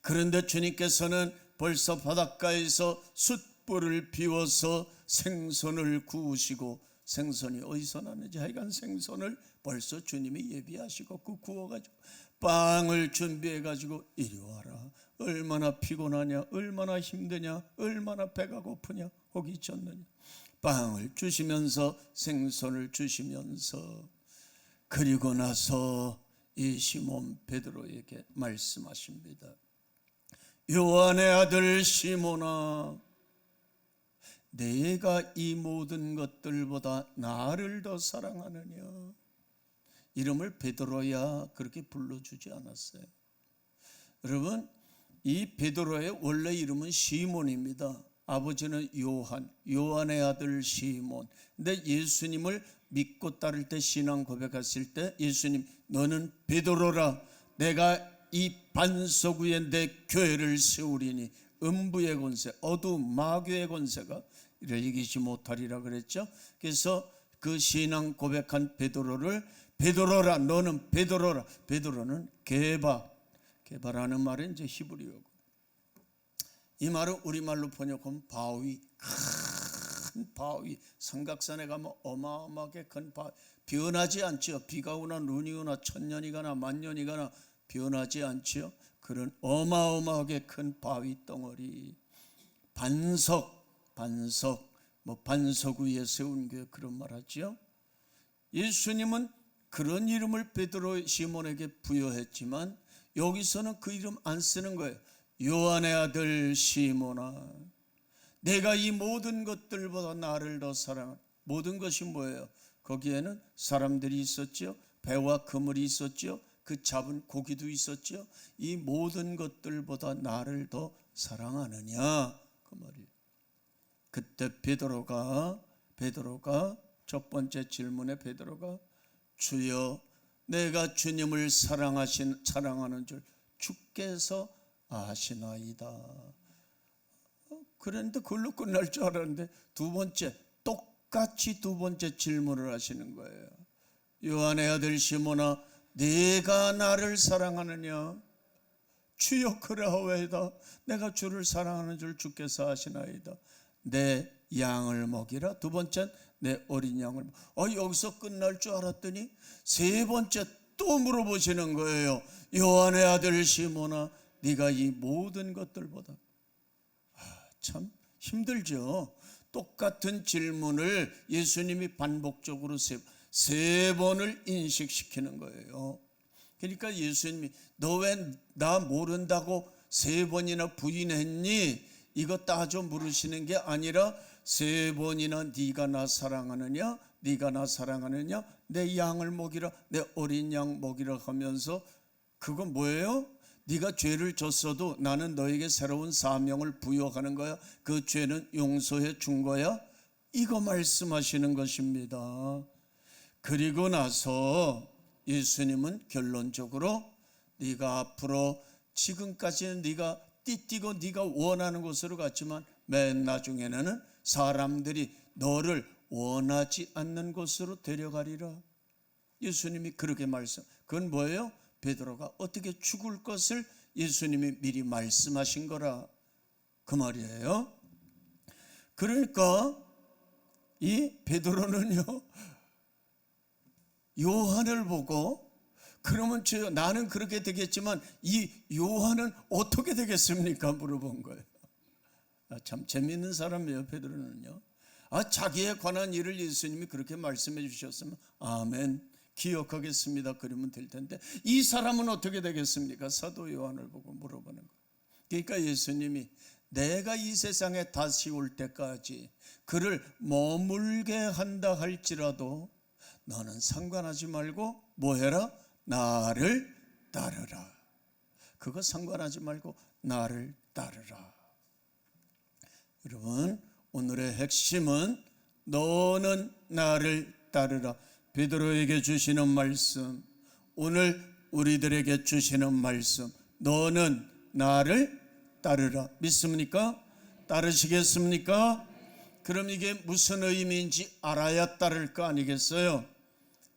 [SPEAKER 5] 그런데 주님께서는 벌써 바닷가에서 숯불을 비워서 생선을 구우시고, 생선이 어디서 났는지 하여간 생선을 벌써 주님이 예비하시고 구워가지고 빵을 준비해가지고 이리 와라, 얼마나 피곤하냐, 얼마나 힘드냐, 얼마나 배가 고프냐, 혹이 졌느냐, 빵을 주시면서 생선을 주시면서, 그리고 나서 이 시몬 베드로에게 말씀하십니다. 요한의 아들 시몬아, 내가 이 모든 것들보다 나를 더 사랑하느냐. 이름을 베드로야 그렇게 불러주지 않았어요. 여러분, 이 베드로의 원래 이름은 시몬입니다. 아버지는 요한의 아들 시몬. 근데 예수님을 믿고 따를 때, 신앙 고백했을 때 예수님 너는 베드로라, 내가 이 반석 위에 내 교회를 세우리니 음부의 권세, 어두운 마귀의 권세가 이를 이기지 못하리라 그랬죠. 그래서 그 신앙 고백한 베드로를 베드로라, 너는 베드로라. 베드로는 게바라는 말은 이제 히브리어고, 이 말은 우리말로 번역하면 바위, 큰 바위. 삼각산에 가면 어마어마하게 큰 바위. 변하지 않죠. 비가 오나 눈이 오나 천년이 가나 만년이 가나 변하지 않죠. 그런 어마어마하게 큰 바위 덩어리. 반석, 뭐 반석 위에 세운 게 그런 말 하죠. 예수님은 그런 이름을 베드로 시몬에게 부여했지만 여기서는 그 이름 안 쓰는 거예요. 요한의 아들 시몬아, 내가 이 모든 것들보다 나를 더 사랑한. 모든 것이 뭐예요? 거기에는 사람들이 있었죠. 배와 그물이 있었죠. 그 잡은 고기도 있었죠. 이 모든 것들보다 나를 더 사랑하느냐, 그 말이에요. 그때 베드로가 첫 번째 질문에 베드로가 주여, 내가 주님을 사랑하는 줄 주께서 아시나이다. 그런데 그걸로 끝날 줄 알았는데 똑같이 두 번째 질문을 하시는 거예요. 요한의 아들 시몬아, 네가 나를 사랑하느냐? 주여 그러하오이다. 내가 주를 사랑하는 줄 주께서 아시나이다. 내 양을 먹이라. 두 번째는 내 어린 양을 여기서 끝날 줄 알았더니 세 번째 또 물어보시는 거예요. 요한의 아들 시몬아, 네가 이 모든 것들보다. 참 힘들죠. 똑같은 질문을 예수님이 반복적으로 세 번을 인식시키는 거예요. 그러니까 예수님이 너 왜 나 모른다고 세 번이나 부인했니? 이거 따져 물으시는 게 아니라 세 번이나 네가 나 사랑하느냐? 네가 나 사랑하느냐? 내 양을 먹이라, 내 어린 양 먹이라 하면서 그건 뭐예요? 네가 죄를 졌어도 나는 너에게 새로운 사명을 부여하는 거야. 그 죄는 용서해 준 거야. 이거 말씀하시는 것입니다. 그리고 나서 예수님은 결론적으로 네가 앞으로 지금까지는 네가 띠띠고 네가 원하는 곳으로 갔지만 맨 나중에는 사람들이 너를 원하지 않는 곳으로 데려가리라. 예수님이 그렇게 그건 뭐예요? 베드로가 어떻게 죽을 것을 예수님이 미리 말씀하신 거라 그 말이에요. 그러니까 이 베드로는요, 요한을 보고 그러면 나는 그렇게 되겠지만 이 요한은 어떻게 되겠습니까? 물어본 거예요. 참 재미있는 사람이에요, 베드로는요. 자기에 관한 일을 예수님이 그렇게 말씀해 주셨으면 아멘, 기억하겠습니다, 그러면 될 텐데 이 사람은 어떻게 되겠습니까? 사도 요한을 보고 물어보는 거예요. 그러니까 예수님이 내가 이 세상에 다시 올 때까지 그를 머물게 한다 할지라도 너는 상관하지 말고 뭐 해라? 나를 따르라. 그거 상관하지 말고 나를 따르라. 여러분, 오늘의 핵심은 너는 나를 따르라. 베드로에게 주시는 말씀, 오늘 우리들에게 주시는 말씀, 너는 나를 따르라. 믿습니까? 따르시겠습니까? 그럼 이게 무슨 의미인지 알아야 따를 거 아니겠어요?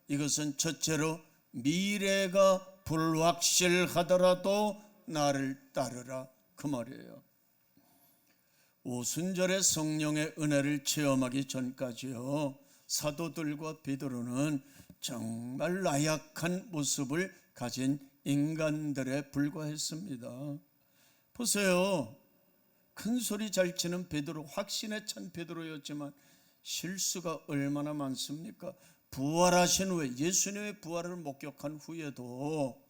[SPEAKER 5] 이것은 첫째로 미래가 불확실하더라도 나를 따르라, 그 말이에요. 오순절의 성령의 은혜를 체험하기 전까지요, 사도들과 베드로는 정말 나약한 모습을 가진 인간들에 불과했습니다. 보세요. 큰 소리 잘 치는 베드로, 확신에 찬 베드로였지만 실수가 얼마나 많습니까? 부활하신 후에, 예수님의 부활을 목격한 후에도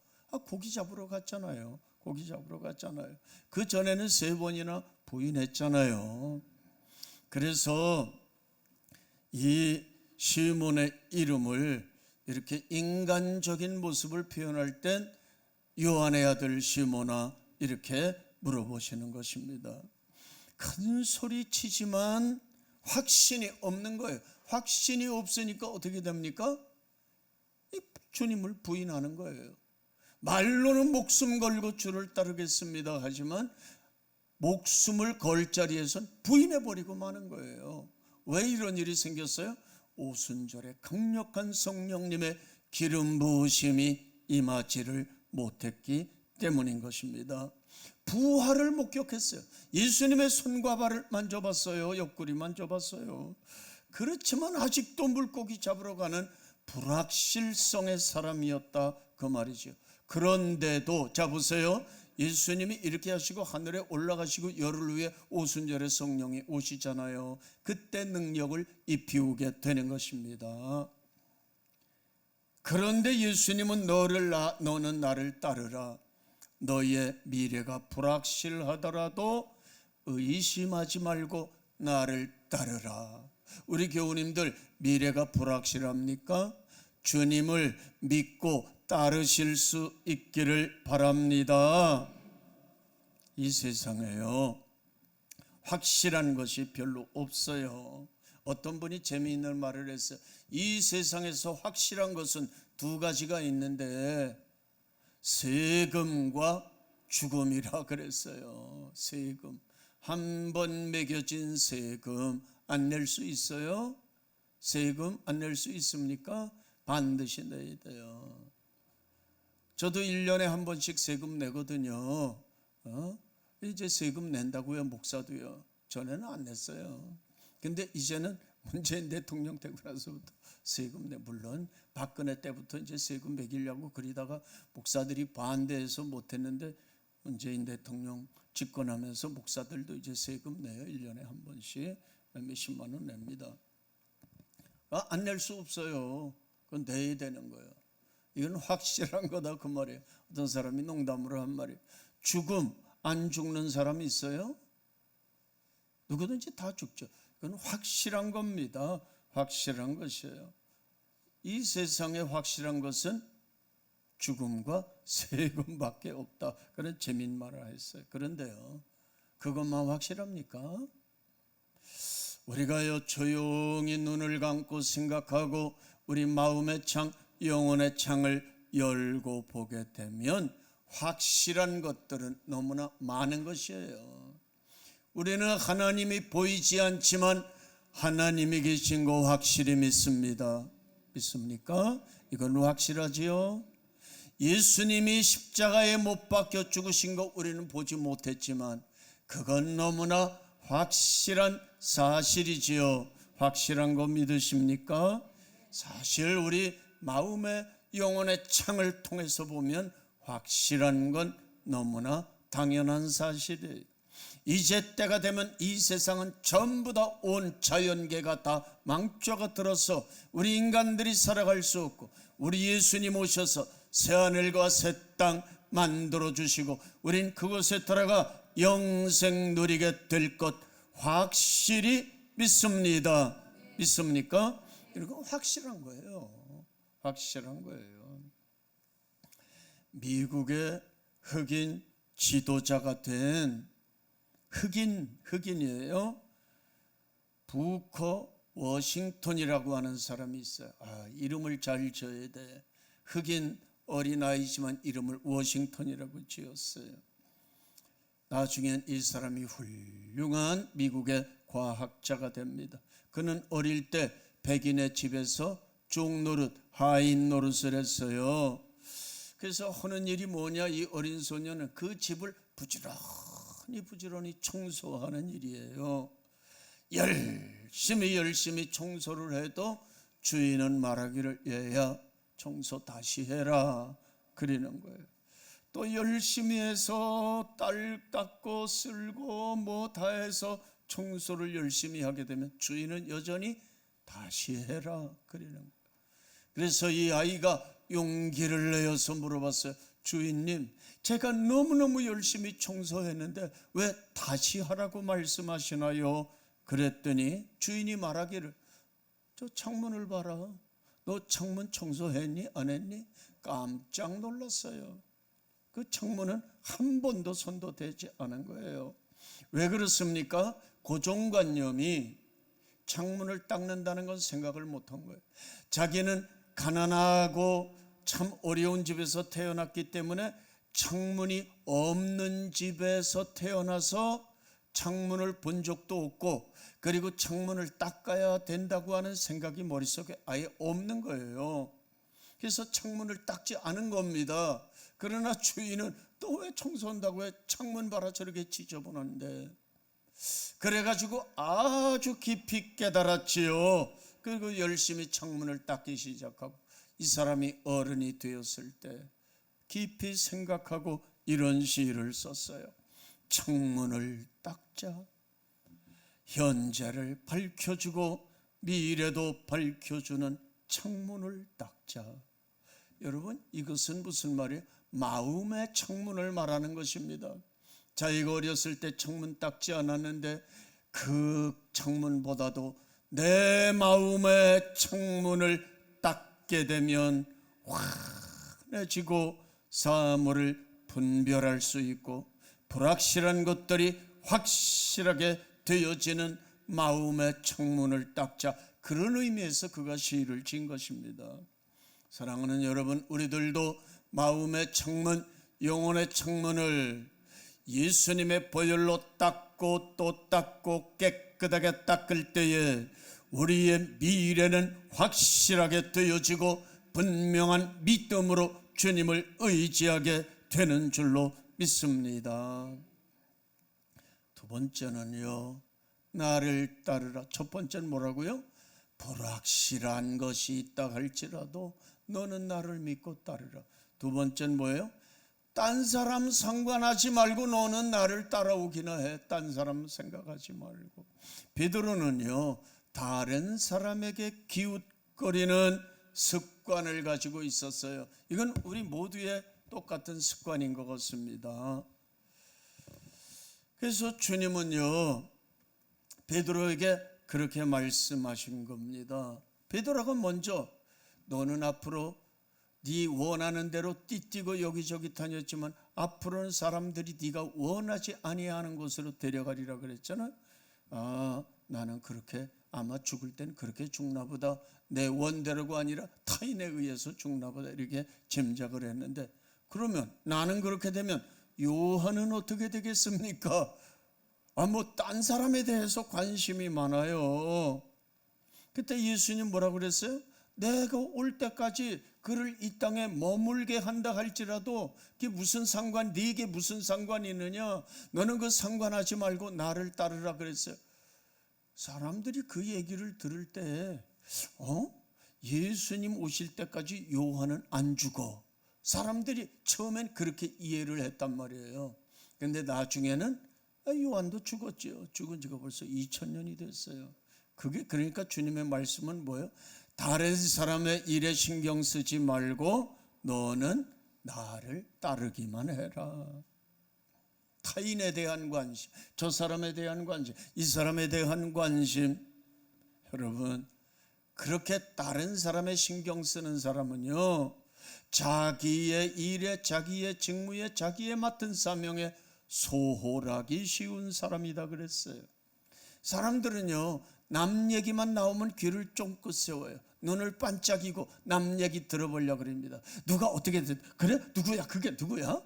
[SPEAKER 5] 고기 잡으러 갔잖아요. 고기 잡으러 갔잖아요. 그 전에는 3번이나 부인했잖아요. 그래서 이 시몬의 이름을 이렇게 인간적인 모습을 표현할 땐 요한의 아들 시몬아 이렇게 물어보시는 것입니다. 큰 소리 치지만 확신이 없는 거예요. 확신이 없으니까 어떻게 됩니까? 주님을 부인하는 거예요. 말로는 목숨 걸고 주를 따르겠습니다 하지만 목숨을 걸 자리에선 부인해버리고 마는 거예요. 왜 이런 일이 생겼어요? 오순절에 강력한 성령님의 기름 부으심이 임하지를 못했기 때문인 것입니다. 부활을 목격했어요. 예수님의 손과 발을 만져봤어요. 옆구리 만져봤어요. 그렇지만 아직도 물고기 잡으러 가는 불확실성의 사람이었다 그 말이죠. 그런데도 자 보세요. 예수님이 이렇게 하시고 하늘에 올라가시고 열흘 후에 오순절에 성령이 오시잖아요. 그때 능력을 입히우게 되는 것입니다. 그런데 예수님은 너는 나를 따르라. 너의 미래가 불확실하더라도 의심하지 말고 나를 따르라. 우리 교우님들 미래가 불확실합니까? 주님을 믿고 따르실 수 있기를 바랍니다. 이 세상에요, 확실한 것이 별로 없어요. 어떤 분이 재미있는 말을 했어요. 이 세상에서 확실한 것은 두 가지가 있는데 세금과 죽음이라 그랬어요. 세금. 한 번 매겨진 세금 안 낼 수 있어요? 세금 안 낼 수 있습니까? 반드시 내야 돼요. 저도 1년에 한 번씩 세금 내거든요. 이제 세금 낸다고요, 목사도요. 전에는 안 냈어요. 근데 이제는 문재인 대통령 되고 나서부터 세금 내. 물론 박근혜 때부터 이제 세금 매기려고 그러다가 목사들이 반대해서 못했는데 문재인 대통령 집권하면서 목사들도 이제 세금 내요. 1년에 한 번씩 몇십만 원 냅니다. 안 낼 수 없어요. 그건 내야 되는 거예요. 이건 확실한 거다 그 말이에요. 어떤 사람이 농담으로 한 말이에요. 죽음 안 죽는 사람이 있어요? 누구든지 다 죽죠. 그건 확실한 겁니다. 확실한 것이에요. 이 세상에 확실한 것은 죽음과 세금밖에 없다. 그런 재미있는 말을 했어요. 그런데요, 그것만 확실합니까? 우리가요 조용히 눈을 감고 생각하고 우리 마음의 창, 영혼의 창을 열고 보게 되면 확실한 것들은 너무나 많은 것이에요. 우리는 하나님이 보이지 않지만 하나님이 계신 거 확실히 믿습니다. 믿습니까? 이건 확실하지요. 예수님이 십자가에 못 박혀 죽으신 거 우리는 보지 못했지만 그건 너무나 확실한 사실이지요. 확실한 거 믿으십니까? 사실 우리 마음의 영혼의 창을 통해서 보면 확실한 건 너무나 당연한 사실이에요. 이제 때가 되면 이 세상은 전부 다 온 자연계가 다 망조가 들어서 우리 인간들이 살아갈 수 없고 우리 예수님 오셔서 새하늘과 새 땅 만들어 주시고 우린 그곳에 들어가 영생 누리게 될 것 확실히 믿습니다. 믿습니까? 이거 확실한 거예요. 확실한 거예요. 미국의 흑인 지도자가 된 흑인이에요. 부커 워싱턴이라고 하는 사람이 있어요. 이름을 잘 지어야 돼. 흑인 어린아이지만 이름을 워싱턴이라고 지었어요. 나중엔 이 사람이 훌륭한 미국의 과학자가 됩니다. 그는 어릴 때 백인의 집에서 종노릇, 하인 노릇을 했어요. 그래서 하는 일이 뭐냐, 이 어린 소녀는 그 집을 부지런히 청소하는 일이에요. 열심히 청소를 해도 주인은 말하기를 얘야 청소 다시 해라 그러는 거예요. 또 열심히 해서 딸 닦고 쓸고 뭐 다 해서 청소를 열심히 하게 되면 주인은 여전히 다시 해라 그러는 거예요. 그래서 이 아이가 용기를 내어서 물어봤어요. 주인님, 제가 너무너무 열심히 청소했는데 왜 다시 하라고 말씀하시나요? 그랬더니 주인이 말하기를 저 창문을 봐라. 너 창문 청소했니? 안 했니? 깜짝 놀랐어요. 그 창문은 한 번도 손도 대지 않은 거예요. 왜 그렇습니까? 고정관념이 창문을 닦는다는 건 생각을 못한 거예요. 자기는 가난하고 참 어려운 집에서 태어났기 때문에 창문이 없는 집에서 태어나서 창문을 본 적도 없고 그리고 창문을 닦아야 된다고 하는 생각이 머릿속에 아예 없는 거예요. 그래서 창문을 닦지 않은 겁니다. 그러나 주인은 또 왜 청소한다고 해? 창문 봐라 저렇게 지저분한데. 그래가지고 아주 깊이 깨달았지요. 그리고 열심히 창문을 닦기 시작하고, 이 사람이 어른이 되었을 때 깊이 생각하고 이런 시를 썼어요. 창문을 닦자. 현재를 밝혀주고 미래도 밝혀주는 창문을 닦자. 여러분, 이것은 무슨 말이에요? 마음의 창문을 말하는 것입니다. 자기가 어렸을 때 창문 닦지 않았는데 그 창문보다도 내 마음의 창문을 닦게 되면 환해지고 사물을 분별할 수 있고 불확실한 것들이 확실하게 되어지는 마음의 창문을 닦자. 그런 의미에서 그가 시를 지은 것입니다. 사랑하는 여러분, 우리들도 마음의 창문, 영혼의 창문을 예수님의 보혈로 닦고 또 닦고 깨끗하게 닦을 때에 우리의 미래는 확실하게 되어지고 분명한 믿음으로 주님을 의지하게 되는 줄로 믿습니다. 두 번째는요, 나를 따르라. 첫 번째는 뭐라고요? 불확실한 것이 있다 할지라도 너는 나를 믿고 따르라. 두 번째는 뭐예요? 딴 사람 상관하지 말고 너는 나를 따라오기나 해. 딴 사람 생각하지 말고. 베드로는요, 다른 사람에게 기웃거리는 습관을 가지고 있었어요. 이건 우리 모두의 똑같은 습관인 것 같습니다. 그래서 주님은요, 베드로에게 그렇게 말씀하신 겁니다. 베드로가 먼저 너는 앞으로 네 원하는 대로 띠뛰고 여기저기 다녔지만 앞으로는 사람들이 네가 원하지 아니하는 곳으로 데려가리라 그랬잖아. 아, 나는 그렇게 아마 죽을 땐 그렇게 죽나 보다. 내 원대로가 아니라 타인에 의해서 죽나 보다. 이렇게 짐작을 했는데, 그러면 나는 그렇게 되면 요한은 어떻게 되겠습니까? 뭐 딴 사람에 대해서 관심이 많아요. 그때 예수님 뭐라고 그랬어요? 내가 올 때까지 그를 이 땅에 머물게 한다 할지라도 그게 무슨 상관, 네게 무슨 상관이 있느냐? 너는 그 상관하지 말고 나를 따르라 그랬어요. 사람들이 그 얘기를 들을 때 예수님 오실 때까지 요한은 안 죽어. 사람들이 처음엔 그렇게 이해를 했단 말이에요. 근데 나중에는 요한도 죽었죠. 죽은 지가 벌써 2000년이 됐어요. 그게 그러니까 주님의 말씀은 뭐예요? 다른 사람의 일에 신경 쓰지 말고 너는 나를 따르기만 해라. 타인에 대한 관심, 저 사람에 대한 관심, 이 사람에 대한 관심. 여러분, 그렇게 다른 사람의 신경 쓰는 사람은요, 자기의 일에, 자기의 직무에, 자기의 맡은 사명에 소홀하기 쉬운 사람이다 그랬어요. 사람들은요, 남 얘기만 나오면 귀를 쫑긋 세워요. 눈을 반짝이고 남 얘기 들어보려고 그럽니다. 누가 어떻게 그래? 누구야? 그게 누구야?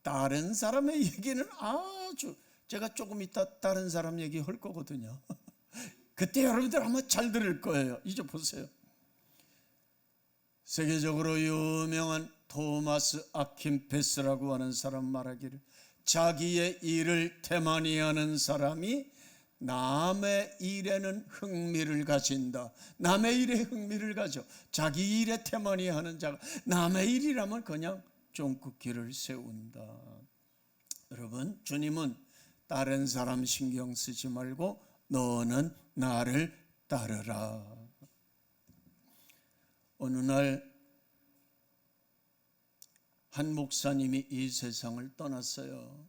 [SPEAKER 5] 다른 사람의 얘기는 아주, 제가 조금 이따 다른 사람 얘기 할 거거든요. 그때 여러분들 아마 잘 들을 거예요. 이제 보세요. 세계적으로 유명한 토마스 아킨페스라고 하는 사람 말하기를, 자기의 일을 태만히 사람이 남의 일에는 흥미를 가진다. 남의 일에 흥미를 가져. 자기 일에 태만히 하는 자가 남의 일이라면 그냥 쫑긋기를 세운다. 여러분, 주님은 다른 사람 신경 쓰지 말고 너는 나를 따르라. 어느 날 한 목사님이 이 세상을 떠났어요.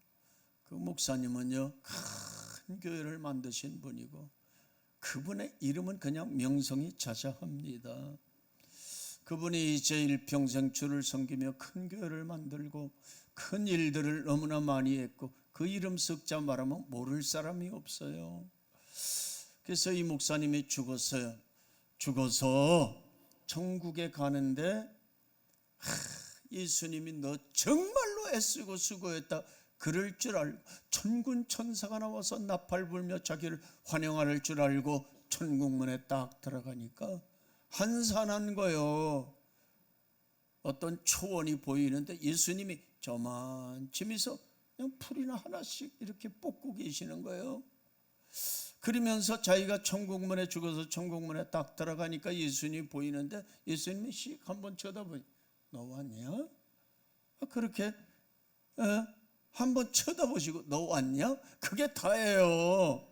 [SPEAKER 5] 그 목사님은요, 큰 교회를 만드신 분이고 그분의 이름은 그냥 명성이 자자합니다. 그분이 이제 일평생 주를 섬기며 큰 교회를 만들고 큰 일들을 너무나 많이 했고 그 이름 썩자 말하면 모를 사람이 없어요. 그래서 이 목사님이 죽었어요. 죽어서 천국에 가는데 예수님이 너 정말로 애쓰고 수고했다 그럴 줄 알고 천군 천사가 나와서 나팔 불며 자기를 환영할 줄 알고 천국문에 딱 들어가니까 한산한 거요. 어떤 초원이 보이는데 예수님이 저만치면서 그냥 풀이나 하나씩 이렇게 뽑고 계시는 거예요. 그러면서 자기가 천국문에 죽어서 천국문에 딱 들어가니까 예수님이 보이는데 예수님이 씩 한번 쳐다보니 너 왔냐? 그렇게 한번 쳐다보시고 너 왔냐? 그게 다예요.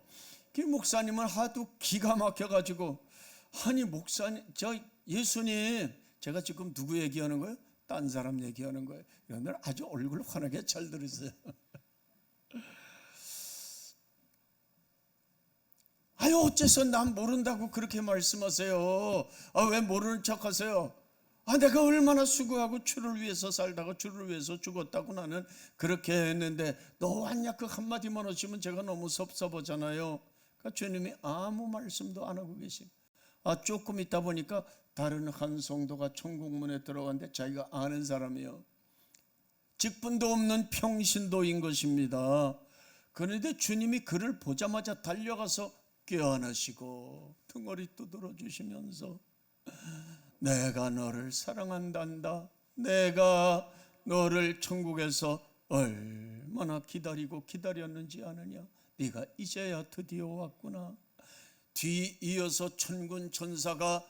[SPEAKER 5] 그 목사님은 하도 기가 막혀가지고 아니 목사님 저 예수님 제가 지금 누구 얘기하는 거예요? 딴 사람 얘기하는 거예요. 이러면 아주 얼굴 환하게 잘 들으세요. 아유 어째서 난 모른다고 그렇게 말씀하세요? 왜 모르는 척하세요? 내가 얼마나 수고하고 주를 위해서 살다가 주를 위해서 죽었다고 나는 그렇게 했는데 너 왔냐 그 한마디만 하시면 제가 너무 섭섭하잖아요. 그러니까 주님이 아무 말씀도 안 하고 계시고 조금 있다 보니까 다른 한 성도가 천국문에 들어갔는데 자기가 아는 사람이요. 직분도 없는 평신도인 것입니다. 그런데 주님이 그를 보자마자 달려가서 껴안으시고 등허리 두드려 주시면서 내가 너를 사랑한단다. 내가 너를 천국에서 얼마나 기다리고 기다렸는지 아느냐. 네가 이제야 드디어 왔구나. 뒤이어서 천군 천사가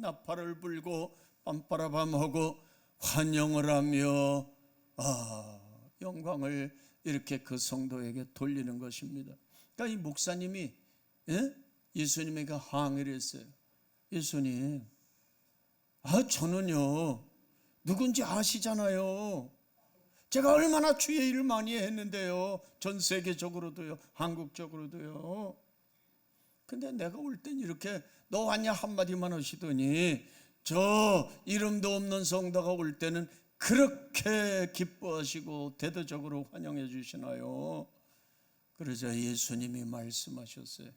[SPEAKER 5] 나팔을 불고 빰빠라밤하고 환영을 하며 영광을 이렇게 그 성도에게 돌리는 것입니다. 그러니까 이 목사님이 예수님에게 항의를 했어요. 예수님, 저는요 누군지 아시잖아요. 제가 얼마나 주의 일을 많이 했는데요. 전 세계적으로도요, 한국적으로도요. 근데 내가 올 땐 이렇게 너 왔냐 한마디만 하시더니 저 이름도 없는 성도가 올 때는 그렇게 기뻐하시고 대대적으로 환영해 주시나요? 그러자 예수님이 말씀하셨어요.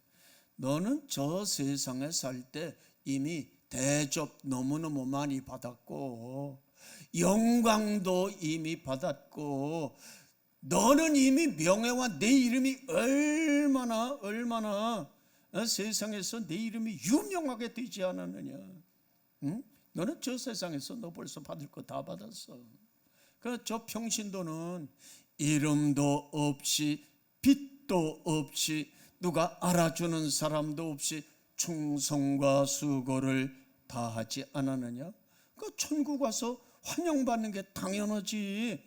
[SPEAKER 5] 너는 저 세상에 살 때 이미 대접 너무너무 많이 받았고 영광도 이미 받았고 너는 이미 명예와 내 이름이 얼마나 세상에서 내 이름이 유명하게 되지 않았느냐. 응? 너는 저 세상에서 너 벌써 받을 거 다 받았어. 그러니까 저 평신도는 이름도 없이 빛도 없이 누가 알아주는 사람도 없이 충성과 수고를 다하지 않았느냐. 그 천국 와서 환영받는 게 당연하지.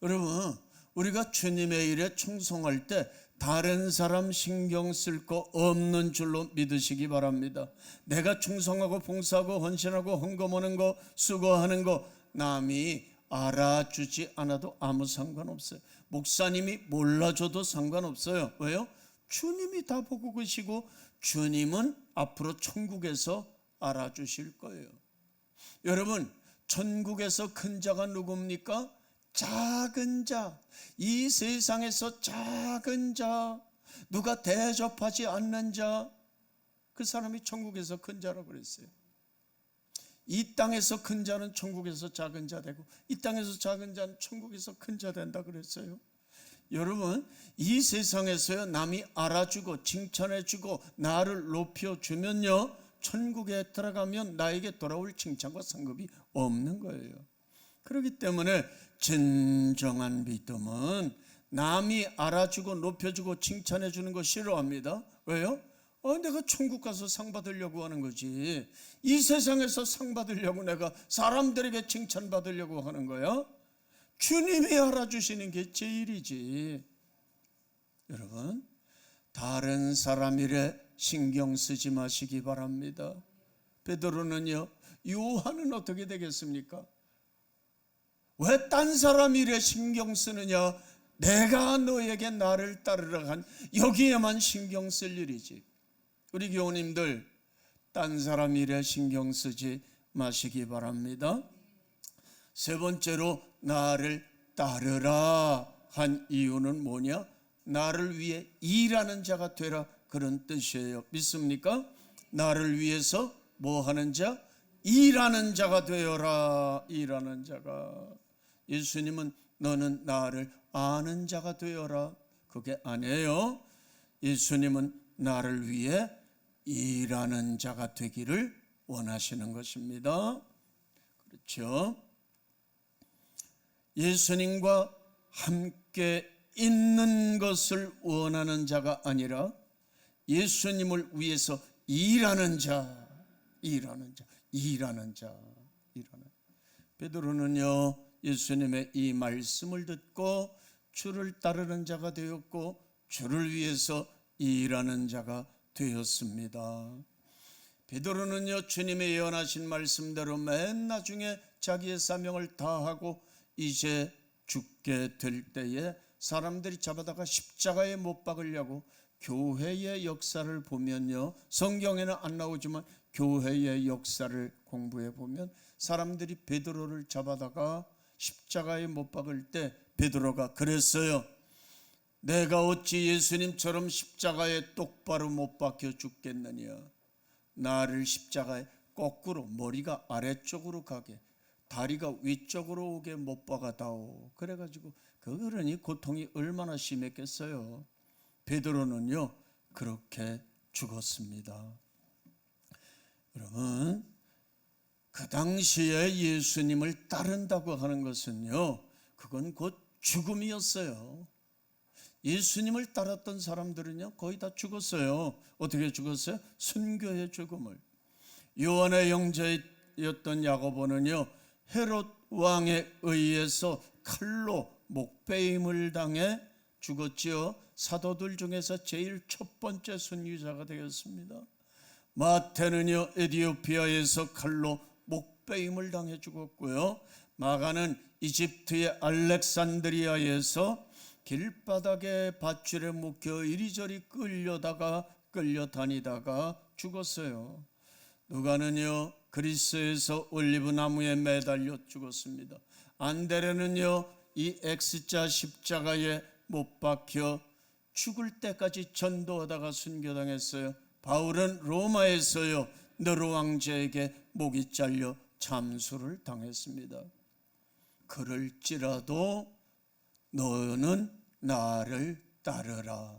[SPEAKER 5] 여러분, 우리가 주님의 일에 충성할 때 다른 사람 신경 쓸 거 없는 줄로 믿으시기 바랍니다. 내가 충성하고 봉사하고 헌신하고 헌금하는 거 수고하는 거 남이 알아주지 않아도 아무 상관없어요. 목사님이 몰라줘도 상관없어요. 왜요? 주님이 다 보고 계시고 주님은 앞으로 천국에서 알아주실 거예요. 여러분, 천국에서 큰 자가 누굽니까? 작은 자, 이 세상에서 작은 자, 누가 대접하지 않는 자, 그 사람이 천국에서 큰 자라고 그랬어요. 이 땅에서 큰 자는 천국에서 작은 자 되고 이 땅에서 작은 자는 천국에서 큰 자 된다 그랬어요. 여러분, 이 세상에서요 남이 알아주고 칭찬해주고 나를 높여주면요 천국에 들어가면 나에게 돌아올 칭찬과 상급이 없는 거예요. 그렇기 때문에 진정한 믿음은 남이 알아주고 높여주고 칭찬해주는 거 싫어합니다. 왜요? 내가 천국 가서 상 받으려고 하는 거지. 이 세상에서 상 받으려고 내가 사람들에게 칭찬 받으려고 하는 거야? 주님이 알아주시는 게 제일이지. 여러분, 다른 사람 일에 신경 쓰지 마시기 바랍니다. 베드로는요, 요한은 어떻게 되겠습니까? 왜 딴 사람 일에 신경 쓰느냐? 내가 너에게 나를 따르라 한 여기에만 신경 쓸 일이지. 우리 교우님들, 딴 사람 일에 신경 쓰지 마시기 바랍니다. 세 번째로 나를 따르라 한 이유는 뭐냐? 나를 위해 일하는 자가 되라, 그런 뜻이에요. 믿습니까? 나를 위해서 뭐 하는 자? 일하는 자가 되어라. 일하는 자가. 예수님은 너는 나를 아는 자가 되어라, 그게 아니에요. 예수님은 나를 위해 일하는 자가 되기를 원하시는 것입니다. 그렇죠? 예수님과 함께 있는 것을 원하는 자가 아니라 예수님을 위해서 일하는 자. 베드로는요, 예수님의 이 말씀을 듣고 주를 따르는 자가 되었고 주를 위해서 일하는 자가 되었습니다. 베드로는요, 주님의 예언하신 말씀대로 맨 나중에 자기의 사명을 다하고 이제 죽게 될 때에 사람들이 잡아다가 십자가에 못 박으려고 교회의 역사를 보면요, 성경에는 안 나오지만 교회의 역사를 공부해 보면 사람들이 베드로를 잡아다가 십자가에 못 박을 때 베드로가 그랬어요. 내가 어찌 예수님처럼 십자가에 똑바로 못 박혀 죽겠느냐. 나를 십자가에 거꾸로 머리가 아래쪽으로 가게, 다리가 위쪽으로 오게 못 박아다오. 그래가지고 그러니 고통이 얼마나 심했겠어요. 베드로는요, 그렇게 죽었습니다. 여러분, 그 당시에 예수님을 따른다고 하는 것은요, 그건 곧 죽음이었어요. 예수님을 따랐던 사람들은요, 거의 다 죽었어요. 어떻게 죽었어요? 순교의 죽음을. 요한의 형제였던 야고보는요, 헤롯 왕에 의해서 칼로 목베임을 당해 죽었지요. 사도들 중에서 제일 첫 번째 순교자가 되었습니다. 마태는요, 에티오피아에서 칼로 목베임을 당해 죽었고요. 마가는 이집트의 알렉산드리아에서 길바닥에 밧줄에 묶여 이리저리 끌려다니다가 죽었어요. 누가는요, 그리스에서 올리브 나무에 매달려 죽었습니다. 안데레는요, 이 X자 십자가에 못 박혀 죽을 때까지 전도하다가 순교당했어요. 바울은 로마에서요, 느로 왕제에게 목이 잘려 참수를 당했습니다. 그럴지라도 너는 나를 따르라.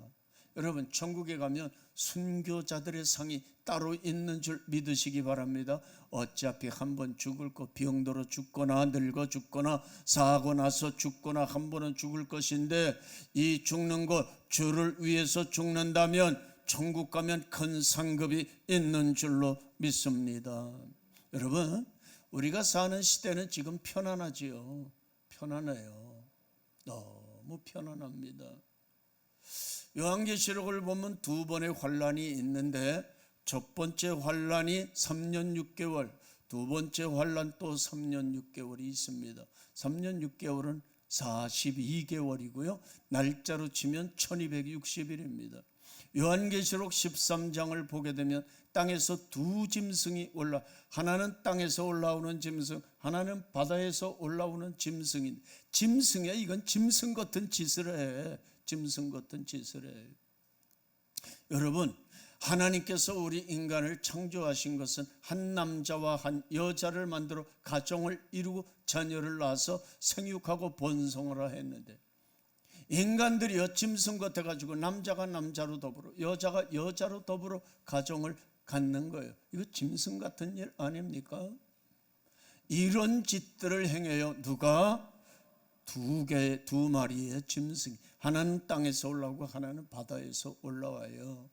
[SPEAKER 5] 여러분, 천국에 가면 순교자들의 상이 따로 있는 줄 믿으시기 바랍니다. 어차피 한번 죽을 거, 병들어 죽거나 늙어 죽거나 사고 나서 죽거나 한 번은 죽을 것인데, 이 죽는 것 주를 위해서 죽는다면 천국 가면 큰 상급이 있는 줄로 믿습니다. 여러분, 우리가 사는 시대는 지금 편안하지요. 편안해요. 너무 편안합니다. 요한계시록을 보면 두 번의 환란이 있는데, 첫 번째 환란이 3년 6개월, 두 번째 환란 또 3년 6개월이 있습니다. 3년 6개월은 42개월이고요. 날짜로 치면 1260일입니다. 요한계시록 13장을 보게 되면 땅에서 두 짐승이 하나는 땅에서 올라오는 짐승, 하나는 바다에서 올라오는 짐승인데, 짐승이야, 이건 짐승 같은 짓을 해. 짐승 같은 짓을 해. 여러분, 하나님께서 우리 인간을 창조하신 것은 한 남자와 한 여자를 만들어 가정을 이루고 자녀를 낳아서 생육하고 번성을 했는데, 인간들이요, 짐승 같아가지고 남자가 남자로 더불어 여자가 여자로 더불어 가정을 갖는 거예요. 이거 짐승 같은 일 아닙니까? 이런 짓들을 행해요. 누가? 두 마리의 짐승, 하나는 땅에서 올라오고 하나는 바다에서 올라와요.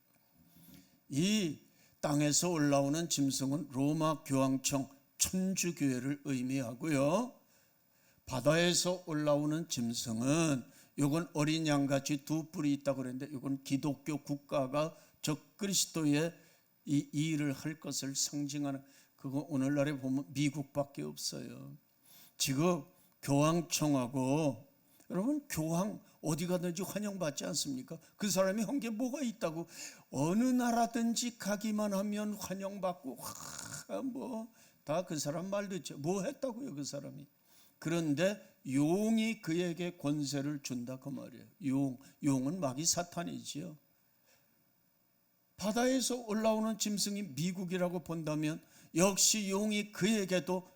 [SPEAKER 5] 이 땅에서 올라오는 짐승은 로마 교황청 천주교회를 의미하고요, 바다에서 올라오는 짐승은, 이건 어린 양같이 두 뿔이 있다고 그랬는데, 이건 기독교 국가가 적그리스도의 이 일을 할 것을 상징하는, 그거 오늘날에 보면 미국밖에 없어요. 지금 교황청하고, 여러분, 교황 어디 가든지 환영받지 않습니까? 그 사람이 한 게 뭐가 있다고? 어느 나라든지 가기만 하면 환영받고, 뭐 다 그 사람 말 듣죠. 뭐 했다고요, 그 사람이? 그런데 용이 그에게 권세를 준다, 그 말이에요. 용은 마귀 사탄이지요. 바다에서 올라오는 짐승이 미국이라고 본다면, 역시 용이 그에게도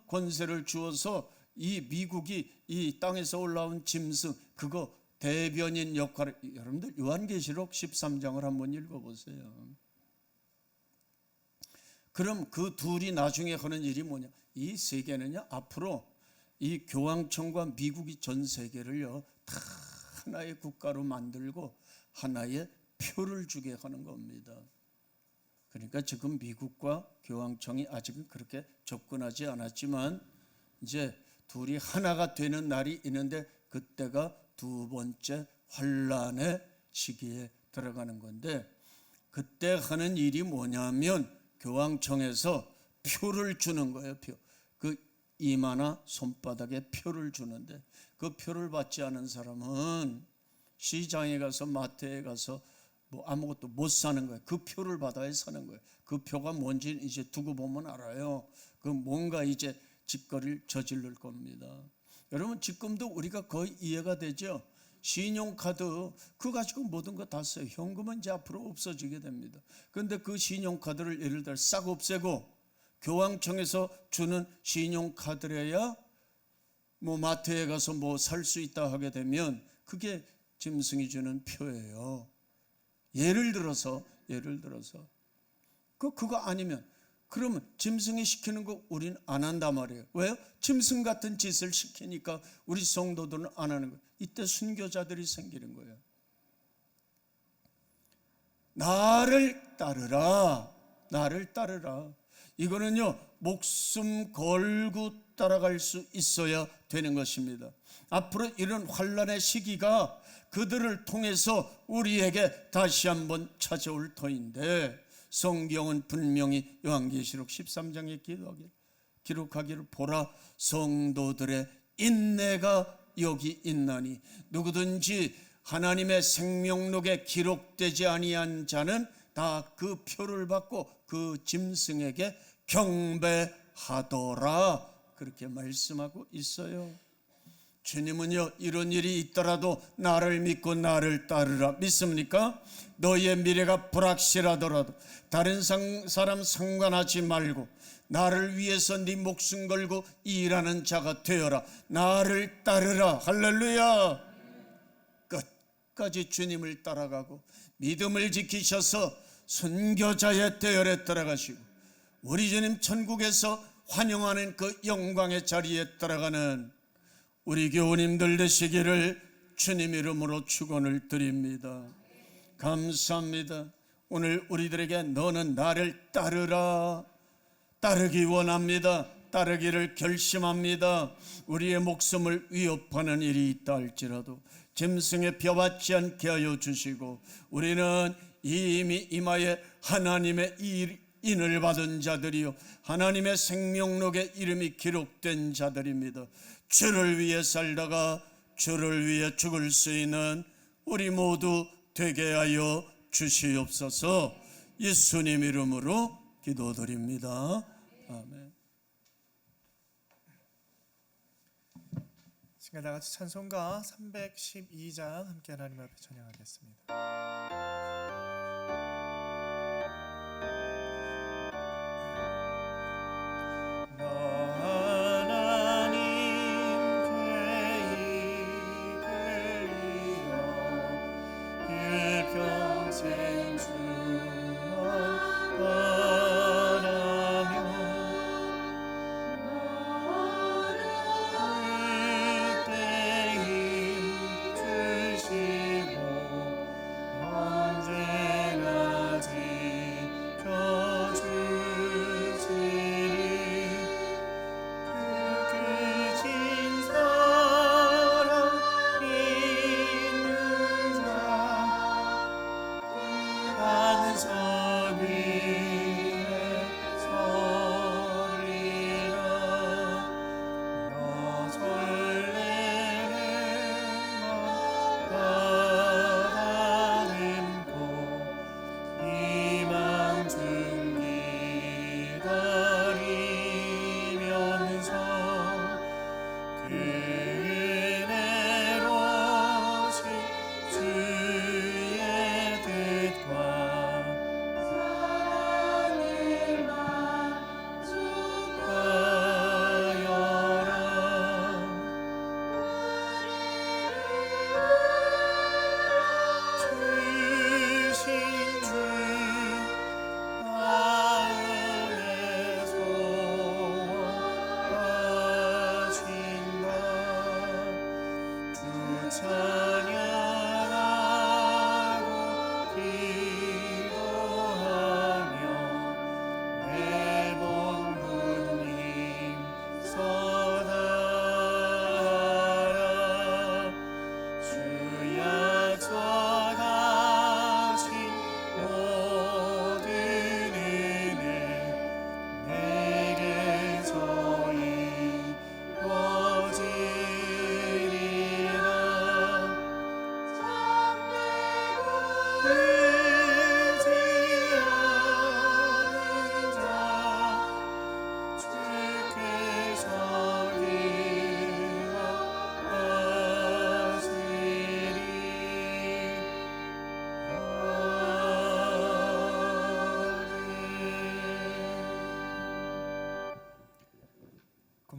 [SPEAKER 5] 권세를 주어서 이 미국이 이 땅에서 올라온 짐승, 그거 대변인 역할을, 여러분들 요한계시록 13장을 한번 읽어보세요. 그럼 그 둘이 나중에 하는 일이 뭐냐? 이 세계는요 앞으로 이 교황청과 미국이 전 세계를요 다 하나의 국가로 만들고 하나의 표를 주게 하는 겁니다. 그러니까 지금 미국과 교황청이 아직은 그렇게 접근하지 않았지만 이제 둘이 하나가 되는 날이 있는데 그때가 두 번째 환란의 시기에 들어가는 건데, 그때 하는 일이 뭐냐면 교황청에서 표를 주는 거예요. 표. 그 이마나 손바닥에 표를 주는데 그 표를 받지 않은 사람은 시장에 가서 마트에 가서 뭐 아무것도 못 사는 거예요. 그 표를 받아야 사는 거예요. 그 표가 뭔지 이제 두고 보면 알아요. 그 뭔가 이제 짓거리를 저지를 겁니다. 여러분 지금도 우리가 거의 이해가 되죠. 신용카드 그거 가지고 모든 거 다 써요. 현금은 이제 앞으로 없어지게 됩니다. 그런데 그 신용카드를 예를 들어 싹 없애고 교황청에서 주는 신용카드래야 뭐 마트에 가서 뭐 살 수 있다 하게 되면 그게 짐승이 주는 표예요. 예를 들어서 그거 아니면 그러면 짐승이 시키는 거 우리는 안 한단 말이에요. 왜요? 짐승 같은 짓을 시키니까 우리 성도들은 안 하는 거예요. 이때 순교자들이 생기는 거예요. 나를 따르라. 이거는요 목숨 걸고 따라갈 수 있어야 되는 것입니다. 앞으로 이런 환란의 시기가 그들을 통해서 우리에게 다시 한번 찾아올 터인데, 성경은 분명히 요한계시록 13장에 기록하기를 보라 성도들의 인내가 여기 있나니 누구든지 하나님의 생명록에 기록되지 아니한 자는 다 그 표를 받고 그 짐승에게 경배하더라, 그렇게 말씀하고 있어요. 주님은요 이런 일이 있더라도 나를 믿고 나를 따르라 믿습니까? 너희의 미래가 불확실하더라도 다른 사람 상관하지 말고 나를 위해서 네 목숨 걸고 일하는 자가 되어라. 나를 따르라. 할렐루야. 끝까지 주님을 따라가고 믿음을 지키셔서 순교자의 대열에 들어가시고 우리 주님 천국에서 환영하는 그 영광의 자리에 들어가는 우리 교우님들 되시기를 주님 이름으로 축원을 드립니다. 감사합니다. 오늘 우리들에게 너는 나를 따르라, 따르기 원합니다. 따르기를 결심합니다. 우리의 목숨을 위협하는 일이 있다 할지라도 짐승의 표 받지 않게 하여 주시고, 우리는 이미 이마에 하나님의 인을 받은 자들이요 하나님의 생명록에 이름이 기록된 자들입니다. 주를 위해 살다가 주를 위해 죽을 수 있는 우리 모두 되게 하여 주시옵소서. 예수님 이름으로 기도드립니다. 아멘.
[SPEAKER 1] 시간 다 같이 찬송가 312장 함께 하나님 앞에 찬양하겠습니다.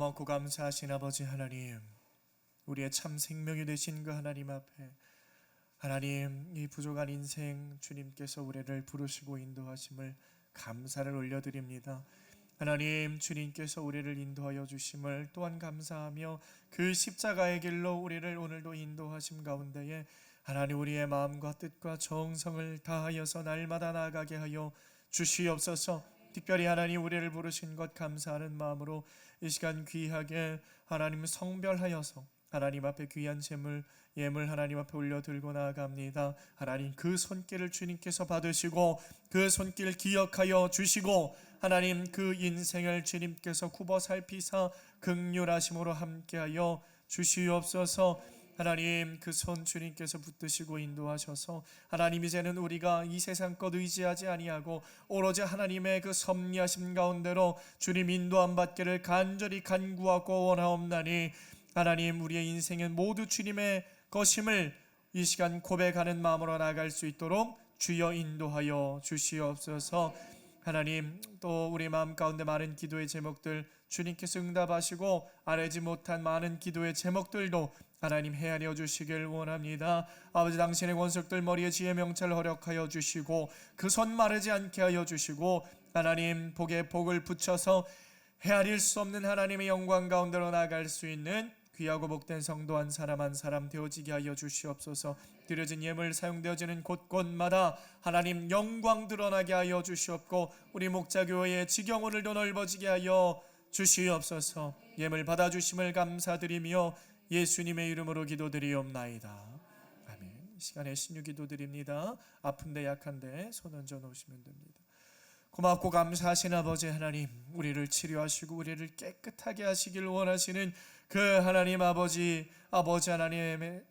[SPEAKER 3] 고맙고 감사하신 아버지 하나님, 우리의 참 생명이 되신 그 하나님 앞에 하나님, 이 부족한 인생 주님께서 우리를 부르시고 인도하심을 감사를 올려드립니다. 하나님, 주님께서 우리를 인도하여 주심을 또한 감사하며 그 십자가의 길로 우리를 오늘도 인도하심 가운데에 하나님, 우리의 마음과 뜻과 정성을 다하여서 날마다 나아가게 하여 주시옵소서. 특별히 하나님, 우리를 부르신 것 감사하는 마음으로 이 시간 귀하게 하나님 성별하여서 하나님 앞에 귀한 예물 하나님 앞에 올려들고 나아갑니다. 하나님, 그 손길을 주님께서 받으시고 그 손길 기억하여 주시고 하나님, 그 인생을 주님께서 굽어 살피사 긍휼하심으로 함께하여 주시옵소서. 하나님, 그 손 주님께서 붙드시고 인도하셔서 하나님, 이제는 우리가 이 세상 것 의지하지 아니하고 오로지 하나님의 그 섭리하심 가운데로 주님 인도함 받기를 간절히 간구하고 원하옵나니 하나님, 우리의 인생은 모두 주님의 것임을 이 시간 고백하는 마음으로 나아갈 수 있도록 주여 인도하여 주시옵소서. 하나님, 또 우리 마음 가운데 많은 기도의 제목들 주님께서 응답하시고 아뢰지 못한 많은 기도의 제목들도 하나님 헤아려 주시길 원합니다. 아버지, 당신의 권속들 머리에 지혜 명철 허락하여 주시고 그 손 마르지 않게 하여 주시고 하나님, 복에 복을 붙여서 헤아릴 수 없는 하나님의 영광 가운데로 나아갈 수 있는 귀하고 복된 성도 한 사람 되어지게 하여 주시옵소서. 드려진 예물 사용되어지는 곳곳마다 하나님 영광 드러나게 하여 주시옵고 우리 목자교회의 지경 오늘도 넓어지게 하여 주시옵소서. 예물 받아주심을 감사드리며 예수님의 이름으로 기도드리옵나이다. 아멘. 이 시간에 신유 기도드립니다. 아픈데 약한데 손 얹어 놓으시면 됩니다. 고맙고 감사하신 아버지 하나님, 우리를 치료하시고 우리를 깨끗하게 하시길 원하시는 그 하나님 아버지 하나님의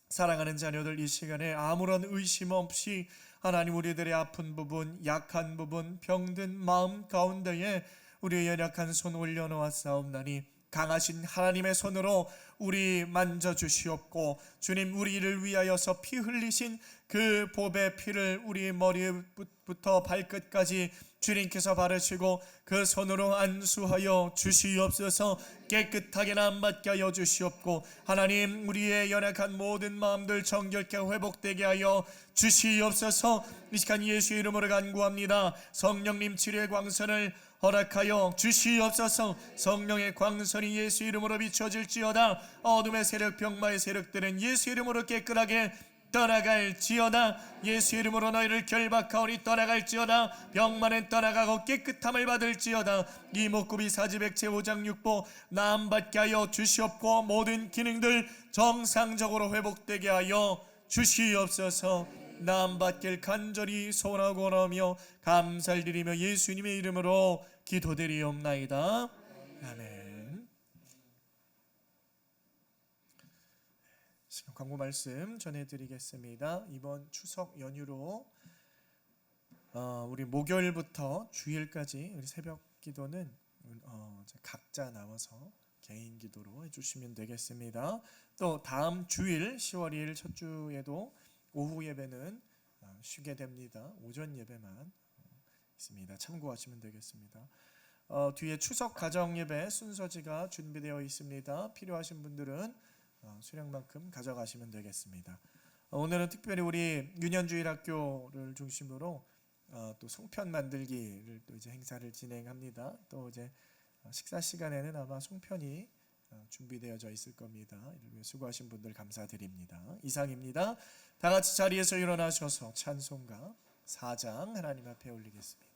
[SPEAKER 3] 사랑하는 자녀들, 이 시간에 아무런 의심 없이 하나님, 우리들의 아픈 부분, 약한 부분, 병든 마음 가운데에 우리의 연약한 손 올려놓았사옵나니 강하신 하나님의 손으로 우리 만져주시옵고 주님, 우리를 위하여서 피 흘리신 그 보배 피를 우리 머리부터 발끝까지 주님께서 바르시고 그 손으로 안수하여 주시옵소서. 깨끗하게 남받게 하여 주시옵고 하나님, 우리의 연약한 모든 마음들 정결케 회복되게 하여 주시옵소서. 이 시간 예수의 이름으로 간구합니다. 성령님 치료의 광선을 허락하여 주시옵소서. 성령의 광선이 예수 이름으로 비춰질지어다. 어둠의 세력, 병마의 세력들은 예수 이름으로 깨끗하게 떠나갈지어다. 예수 이름으로 너희를 결박하오니 떠나갈지어다. 병마는 떠나가고 깨끗함을 받을지어다. 이목구비 사지백체 5장 6보 나음받게 하여 주시옵고 모든 기능들 정상적으로 회복되게 하여 주시옵소서. 나음받길 간절히 소원하고 원하며 감사를 드리며 예수님의 이름으로 기도드리옵나이다. 아멘. 지금 광고 말씀 전해드리겠습니다. 이번 추석 연휴로 우리 목요일부터 주일까지 우리 새벽 기도는 각자 나와서 개인 기도로 해주시면 되겠습니다. 또 다음 주일 10월 2일 첫 주에도 오후 예배는 쉬게 됩니다. 오전 예배만 있습니다. 참고하시면 되겠습니다. 뒤에 추석 가정 예배 순서지가 준비되어 있습니다. 필요하신 분들은 수량만큼 가져가시면 되겠습니다. 오늘은 특별히 우리 유년주일학교를 중심으로 또 송편 만들기를 또 이제 행사를 진행합니다. 또 이제 식사 시간에는 아마 송편이 준비되어져 있을 겁니다. 이를 위해 수고하신 분들 감사드립니다. 이상입니다. 다 같이 자리에서 일어나셔서 찬송가 4장 하나님 앞에 올리겠습니다.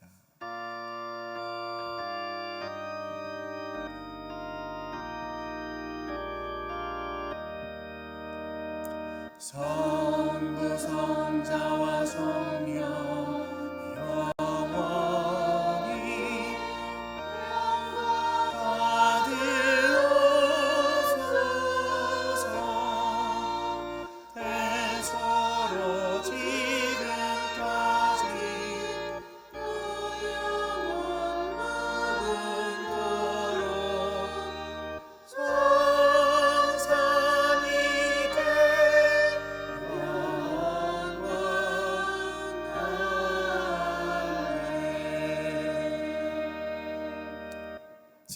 [SPEAKER 3] 성부 성자와 성령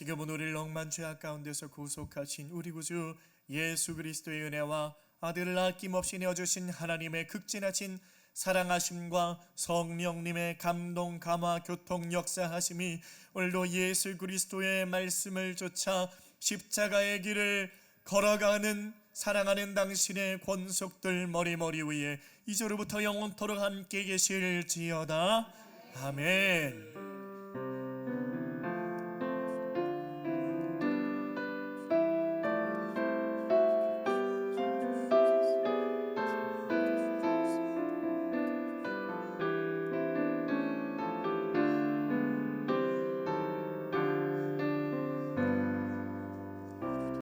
[SPEAKER 3] 지금은 우리를 억만 죄악 가운데서 구속하신 우리 구주 예수 그리스도의 은혜와 아들을 아낌없이 내어주신 하나님의 극진하신 사랑하심과 성령님의 감동 감화 교통 역사하심이 오늘도 예수 그리스도의 말씀을 쫓아 십자가의 길을 걸어가는 사랑하는 당신의 권속들 머리 위에 이제로부터 영원토록 함께 계실지어다. 아멘.